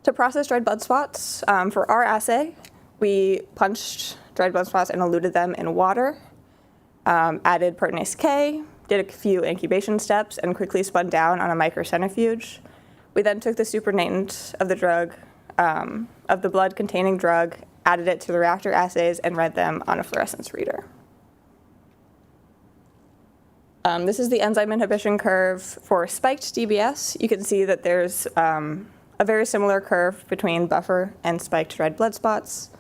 To process dried blood spots, for our assay, we punched dried blood spots and eluted them in water, added proteinase K, did a few incubation steps, and quickly spun down on a microcentrifuge. We then took the supernatant of the drug, of the blood-containing drug, added it to the reactor assays, and read them on a fluorescence reader. This is the enzyme inhibition curve for spiked DBS. You can see that there's a very similar curve between buffer and spiked dried blood spots.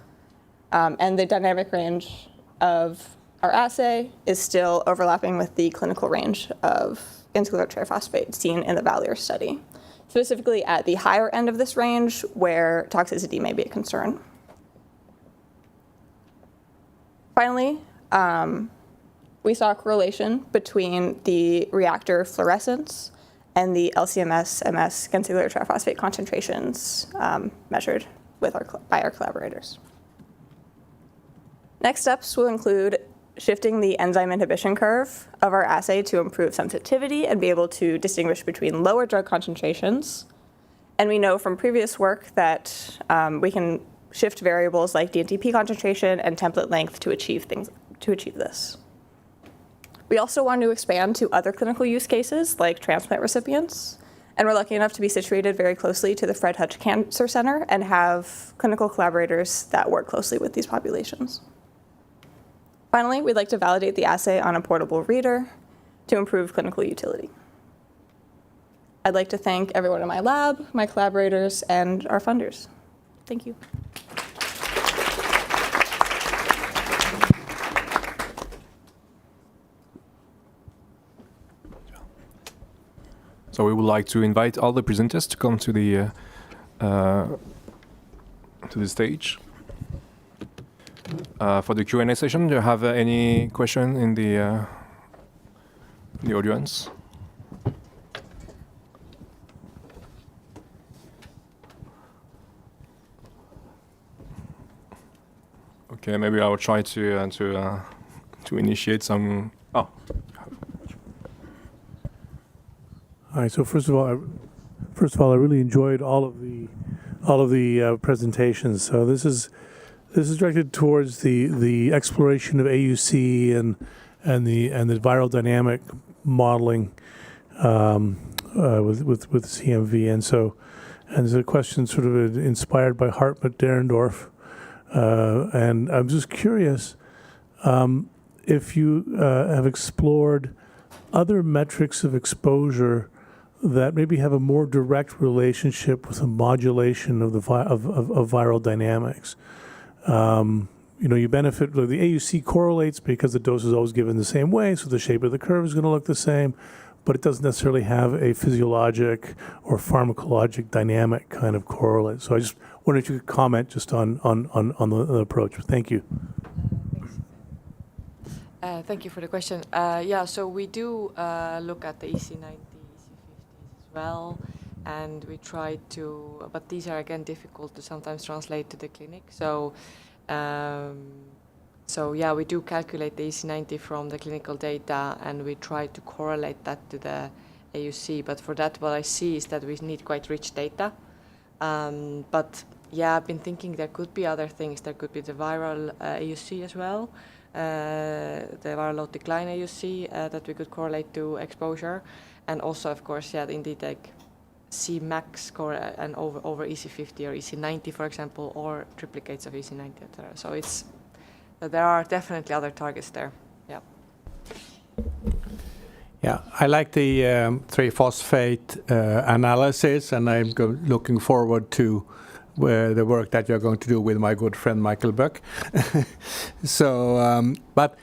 And the dynamic range of our assay is still overlapping with the clinical range of ganciclovir triphosphate seen in the Valganciclovir study, specifically at the higher end of this range where toxicity may be a concern. Finally, we saw a correlation between the reactor fluorescence and the LCMS-MS ganciclovir triphosphate concentrations measured by our collaborators. Next steps will include shifting the enzyme inhibition curve of our assay to improve sensitivity and be able to distinguish between lower drug concentrations. And we know from previous work that we can shift variables like DNTP concentration and template length to achieve this. We also want to expand to other clinical use cases like transplant recipients. And we're lucky enough to be situated very closely to the Fred Hutch Cancer Center and have clinical collaborators that work closely with these populations. Finally, we'd like to validate the assay on a portable reader to improve clinical utility. I'd like to thank everyone in my lab, my collaborators, and our funders. Thank you. So we would like to invite all the presenters to come to the stage. For the Q&A session, do you have any question in the audience? Okay, maybe I will try to initiate some. Oh. All right. So first of all, I really enjoyed all of the presentations. So this is directed towards the exploration of AUC and the viral dynamic modeling with CMV. And there's a question sort of inspired by Hartmut Derendorf. And I'm just curious if you have explored other metrics of exposure that maybe have a more direct relationship with the modulation of viral dynamics. You benefit, the AUC correlates because the dose is always given the same way, so the shape of the curve is going to look the same, but it doesn't necessarily have a physiologic or pharmacologic dynamic kind of correlate. So I just wondered if you could comment just on the approach. Thank you. Thank you for the question. So we do look at the EC90, EC50s as well, and we try to, but these are again difficult to sometimes translate to the clinic. So we do calculate the EC90 from the clinical data, and we try to correlate that to the AUC. But for that, what I see is that we need quite rich data. But I've been thinking there could be other things. There could be the viral AUC as well. the viral load decline you see that we could correlate to exposure, and also of course indeed like Cmax and over EC50 or EC90 for example, or triplicates of EC90, etc. So there are definitely other targets there. Yeah. Yeah, I like the triphosphate analysis, and I'm looking forward to the work that you're going to do with my good friend Michael Buck. So, but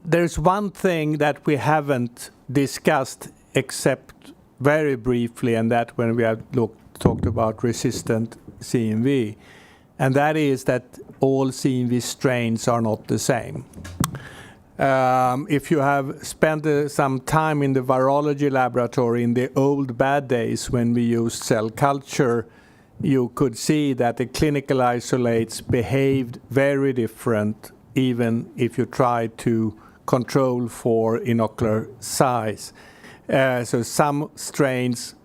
there's one thing that we haven't discussed except very briefly, and that when we have talked about resistant CMV, and that is that all CMV strains are not the same. If you have spent some time in the virology laboratory in the old bad days when we used cell culture, you could see that the clinical isolates behaved very different even if you tried to control for inocular size. So some strains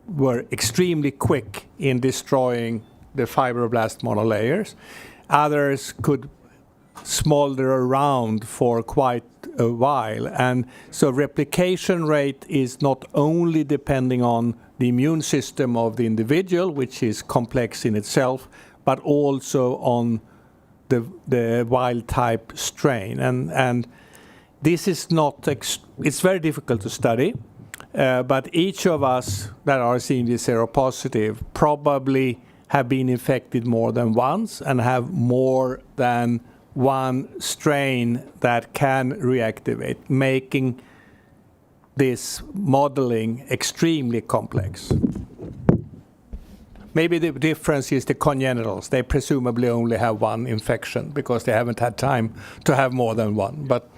were extremely quick in destroying the fibroblast monolayers. Others could smolder around for quite a while. And so replication rate is not only depending on the immune system of the individual, which is complex in itself, but also on the wild type strain. And this is not, it's very difficult to study, but each of us that are CMV seropositive probably have been infected more than once and have more than one strain that can reactivate, making this modeling extremely complex. Maybe the difference is the congenitals. They presumably only have one infection because they haven't had time to have more than one. But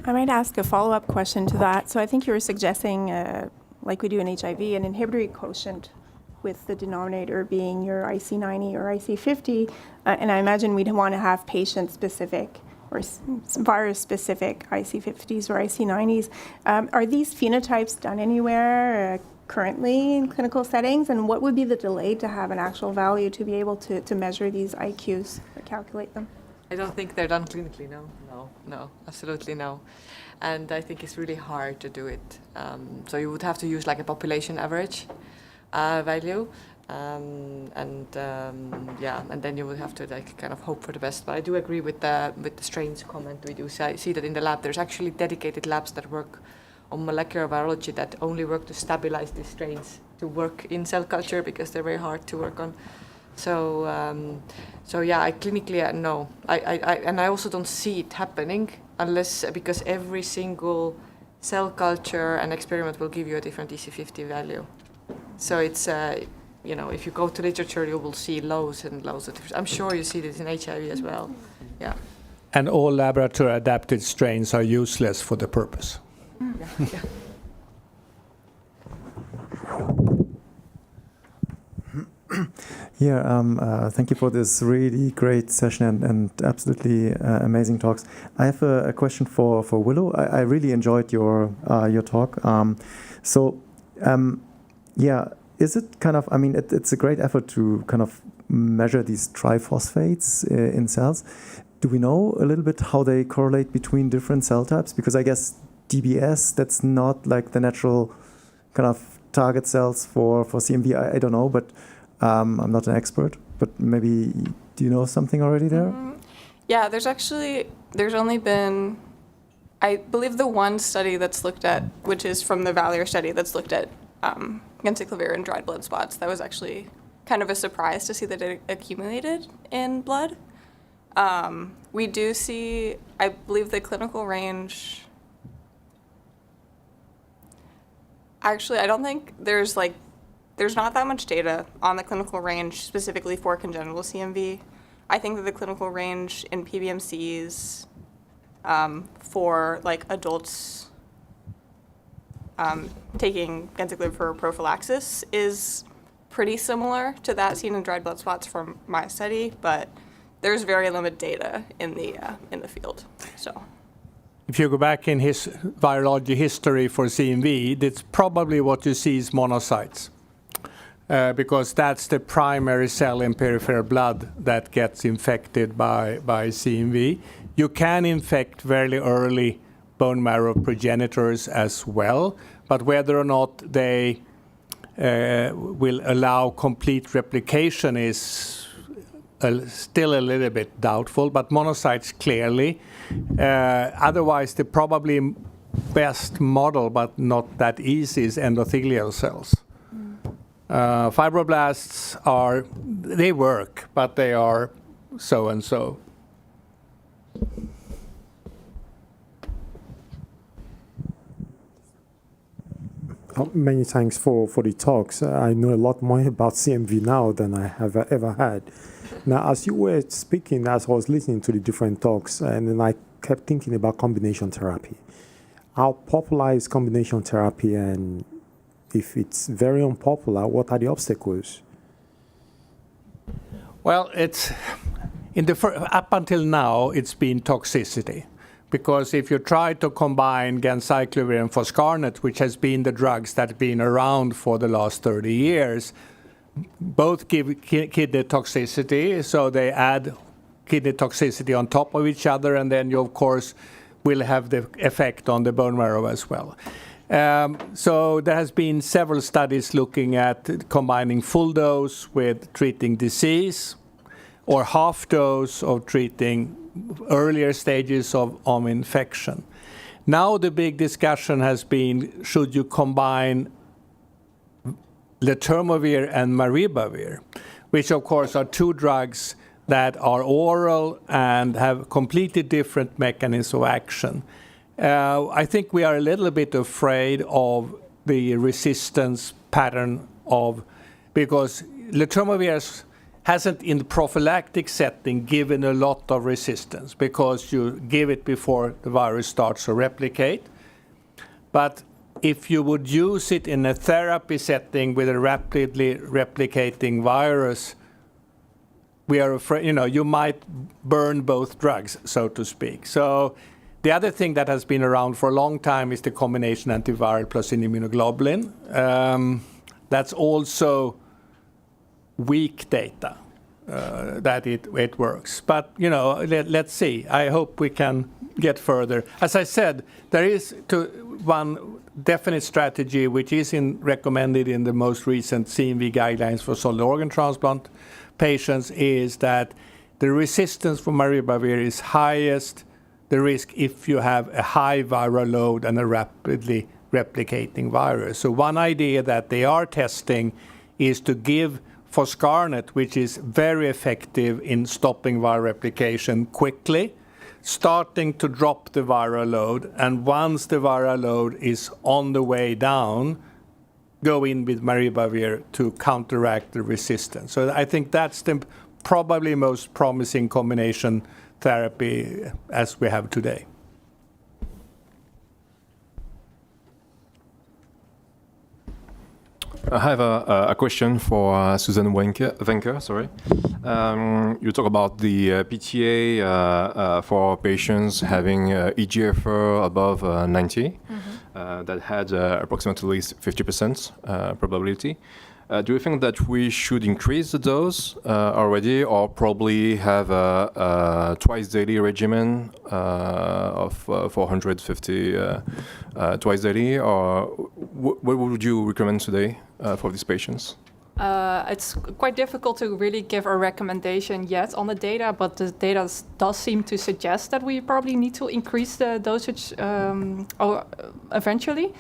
I might ask a follow-up question to that. So I think you were suggesting, like we do in HIV, an inhibitory quotient with the denominator being your IC90 or IC50. And I imagine we'd want to have patient-specific or virus-specific IC50s or IC90s. Are these phenotypes done anywhere currently in clinical settings? And what would be the delay to have an actual value to be able to measure these IQs or calculate them? I don't think they're done clinically, no, absolutely no. And I think it's really hard to do it. So you would have to use like a population average value, and then you would have to like kind of hope for the best. But I do agree with the strains comment. We do see that in the lab. There's actually dedicated labs that work on molecular virology that only work to stabilize these strains to work in cell culture because they're very hard to work on. So yeah, I clinically no. I also don't see it happening because every single cell culture and experiment will give you a different EC50 value. So it's if you go to literature, you will see lows and lows of difference. I'm sure you see this in HIV as well. Yeah. And all laboratory adapted strains are useless for the purpose. Yeah. Yeah, thank you for this really great session and absolutely amazing talks. I have a question for Willow. I really enjoyed your talk. Is it kind of, I mean, it's a great effort to kind of measure these triphosphates in cells. Do we know a little bit how they correlate between different cell types? Because I guess DBS, that's not like the natural kind of target cells for CMV. I don't know, but I'm not an expert. But maybe, do you know something already there? Yeah, there's only been, I believe the one study that's looked at, which is from the Valganciclovir study that's looked at Ganciclovir in dried blood spots. That was actually kind of a surprise to see that it accumulated in blood. We do see, I believe the clinical range, actually I don't think there's not that much data on the clinical range specifically for congenital CMV. I think that the clinical range in PBMCs for like adults taking Ganciclovir for prophylaxis is pretty similar to that seen in dried blood spots from my study, but there's very limited data in the field. So, if you go back in his virology history for CMV, that's probably what you see is monocytes. because that's the primary cell in peripheral blood that gets infected by CMV. You can infect very early bone marrow progenitors as well, but whether or not they will allow complete replication is still a little bit doubtful, but monocytes clearly. Otherwise, the probably best model, but not that easy, is endothelial cells. Fibroblasts they work, but they are so and so. Many thanks for the talks. I know a lot more about CMV now than I have ever had. Now, as you were speaking, as I was listening to the different talks, and then I kept thinking about combination therapy. How popular is combination therapy, and if it's very unpopular, what are the obstacles? Well, up until now, it's been toxicity. Because if you try to combine Ganciclovir and Foscarnet, which has been the drugs that have been around for the last 30 years, both give kidney toxicity, so they add kidney toxicity on top of each other, and then you, of course, will have the effect on the bone marrow as well. So there has been several studies looking at combining full dose with treating disease, or half dose of treating earlier stages of infection. Now the big discussion has been, should you combine Letermovir and Maribavir, which of course are two drugs that are oral and have completely different mechanisms of action. I think we are a little bit afraid of the resistance pattern because Letermovir hasn't in the prophylactic setting given a lot of resistance because you give it before the virus starts to replicate. But if you would use it in a therapy setting with a rapidly replicating virus, we are afraid, you might burn both drugs, so to speak. So the other thing that has been around for a long time is the combination antiviral plus an immunoglobulin. That's also weak data that it works. But, let's see. I hope we can get further. As I said, there is one definite strategy which is recommended in the most recent CMV guidelines for solid organ transplant patients is that the resistance for Maribavir is highest, the risk if you have a high viral load and a rapidly replicating virus. So one idea that they are testing is to give Foscarnet, which is very effective in stopping viral replication quickly, starting to drop the viral load, and once the viral load is on the way down, go in with Maribavir to counteract the resistance. So I think that's the probably most promising combination therapy as we have today. I have a question for Suzanne Wenker. Sorry. You talk about the PTA for patients having eGFR above 90 that had approximately 50% probability. Do you think that we should increase the dose already, or probably have a twice daily regimen of 450 twice daily, or what would you recommend today for these patients? It's quite difficult to really give a recommendation yet on the data, but the data does seem to suggest that we probably need to increase the dosage eventually.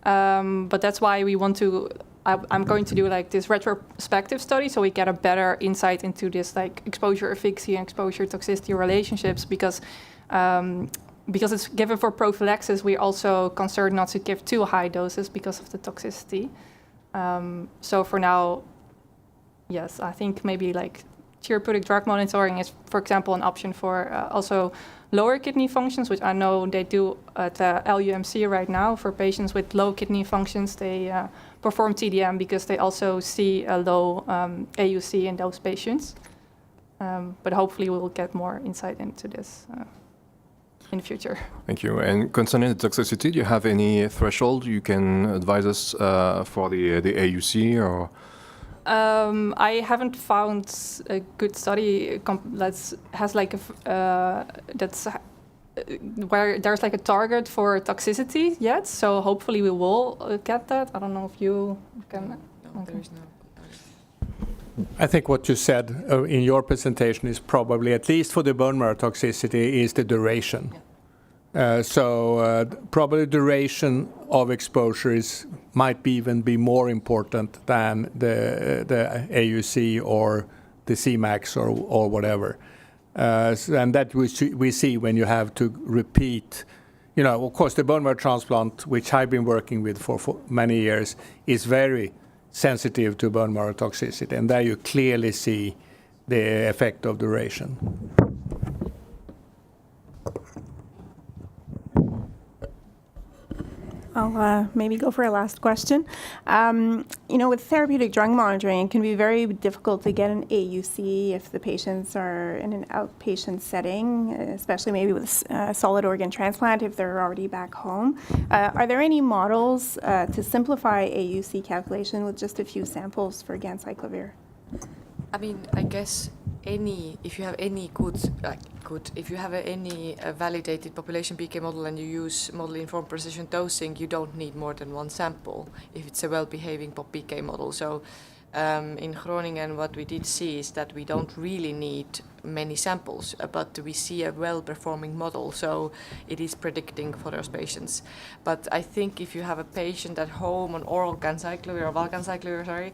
But that's why we want to. I'm going to do like this retrospective study, so we get a better insight into this like exposure efficacy and exposure toxicity relationships, because it's given for prophylaxis, we're also concerned not to give too high doses because of the toxicity. So for now, yes, I think maybe like therapeutic drug monitoring is, for example, an option for also lower kidney functions, which I know they do at LUMC right now for patients with low kidney functions. They perform TDM because they also see a low AUC in those patients. But hopefully we will get more insight into this in the future. Thank you. And concerning the toxicity, do you have any threshold you can advise us for the AUC or? I haven't found a good study has like where there's like a target for toxicity yet. So hopefully we will get that. I don't know if you can. No, there is no. I think what you said in your presentation is probably, at least for the bone marrow toxicity, is the duration. Yeah. Probably duration of exposure might even be more important than the AUC or the Cmax or whatever. And that we see when you have to repeat. You know, of course, the bone marrow transplant, which I've been working with for many years, is very sensitive to bone marrow toxicity, and there you clearly see the effect of duration. I'll maybe go for a last question. With therapeutic drug monitoring, it can be very difficult to get an AUC if the patients are in an outpatient setting, especially maybe with solid organ transplant if they're already back home. Are there any models to simplify AUC calculation with just a few samples for Ganciclovir? I mean, I guess if you have any validated population PK model and you use model-informed precision dosing, you don't need more than one sample if it's a well-behaving PK model. So in Groningen, what we did see is that we don't really need many samples, but we see a well-performing model, so it is predicting for those patients. But I think if you have a patient at home on oral Ganciclovir or Valganciclovir, sorry,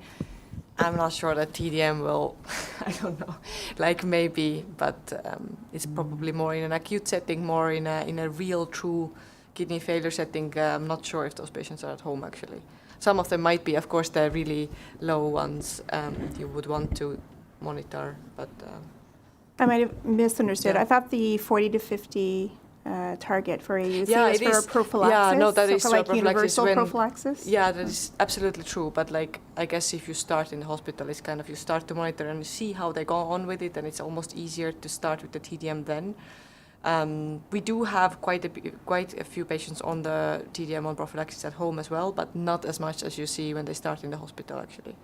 I'm not sure that TDM will, I don't know, like maybe, but it's probably more in an acute setting, more in a real true kidney failure setting. I'm not sure if those patients are at home actually. Some of them might be, of course, the really low ones you would want to monitor, but... I might have misunderstood. Yeah. I thought the 40 to 50 target for AUC yeah, is for prophylaxis. Yeah, no, that is for like universal prophylaxis. Yeah, that is absolutely true. But like, I guess if you start in the hospital, it's kind of you start to monitor and you see how they go on with it, and it's almost easier to start with the TDM then. We do have quite a few patients on the TDM on prophylaxis at home as well, but not as much as you see when they start in the hospital actually.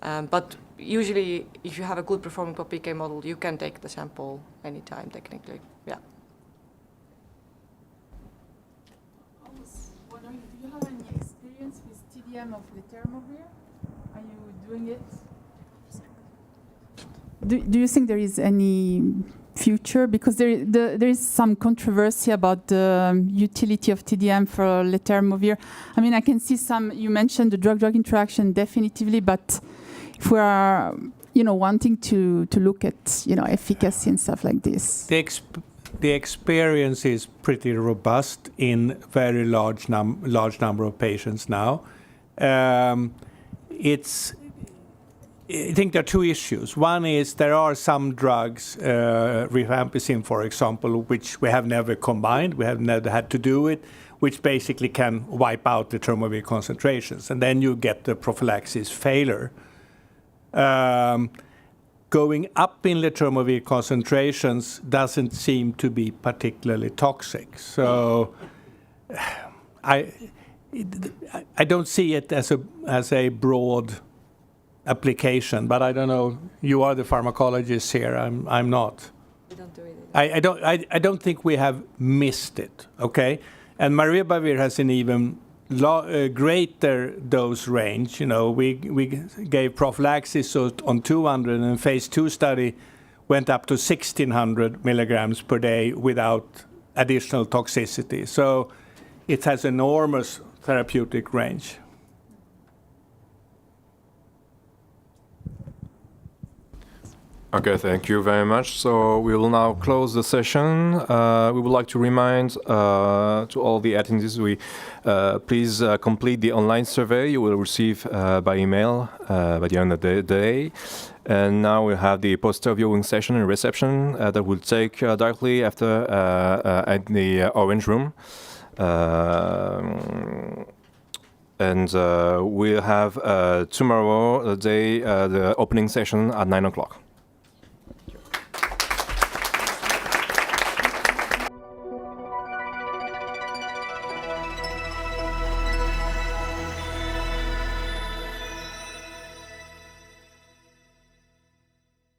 But usually, if you have a good performing PK model, you can take the sample anytime technically. Yeah. Do you have any experience with TDM of Letermovir? Are you doing it? Do you think there is any future? Because there is some controversy about the utility of TDM for Letermovir. I mean, I can see some, you mentioned the drug-drug interaction definitively, but if we are, wanting to look at, efficacy and stuff like this. The experience is pretty robust in very large number of patients now. I think there are two issues. One is there are some drugs, rifampicin, for example, which we have never combined. We have never had to do it, which basically can wipe out the Letermovir concentrations, and then you get the prophylaxis failure. Going up in Letermovir concentrations doesn't seem to be particularly toxic. So I don't see it as a broad application, but I don't know. You are the pharmacologist here. I'm not. We don't do it. I don't think we have missed it. Okay, and Maribavir has an even greater dose range. We gave prophylaxis on 200, and phase 2 study went up to 1600 milligrams per day without additional toxicity. So it has enormous therapeutic range. Okay, thank you very much. So we will now close the session. We would like to remind to all the attendees, please complete the online survey you will receive by email by the end of the day. And now we have the poster viewing session and reception that will take directly after at the Orange Room. And we'll have tomorrow, the opening session at 9 o'clock.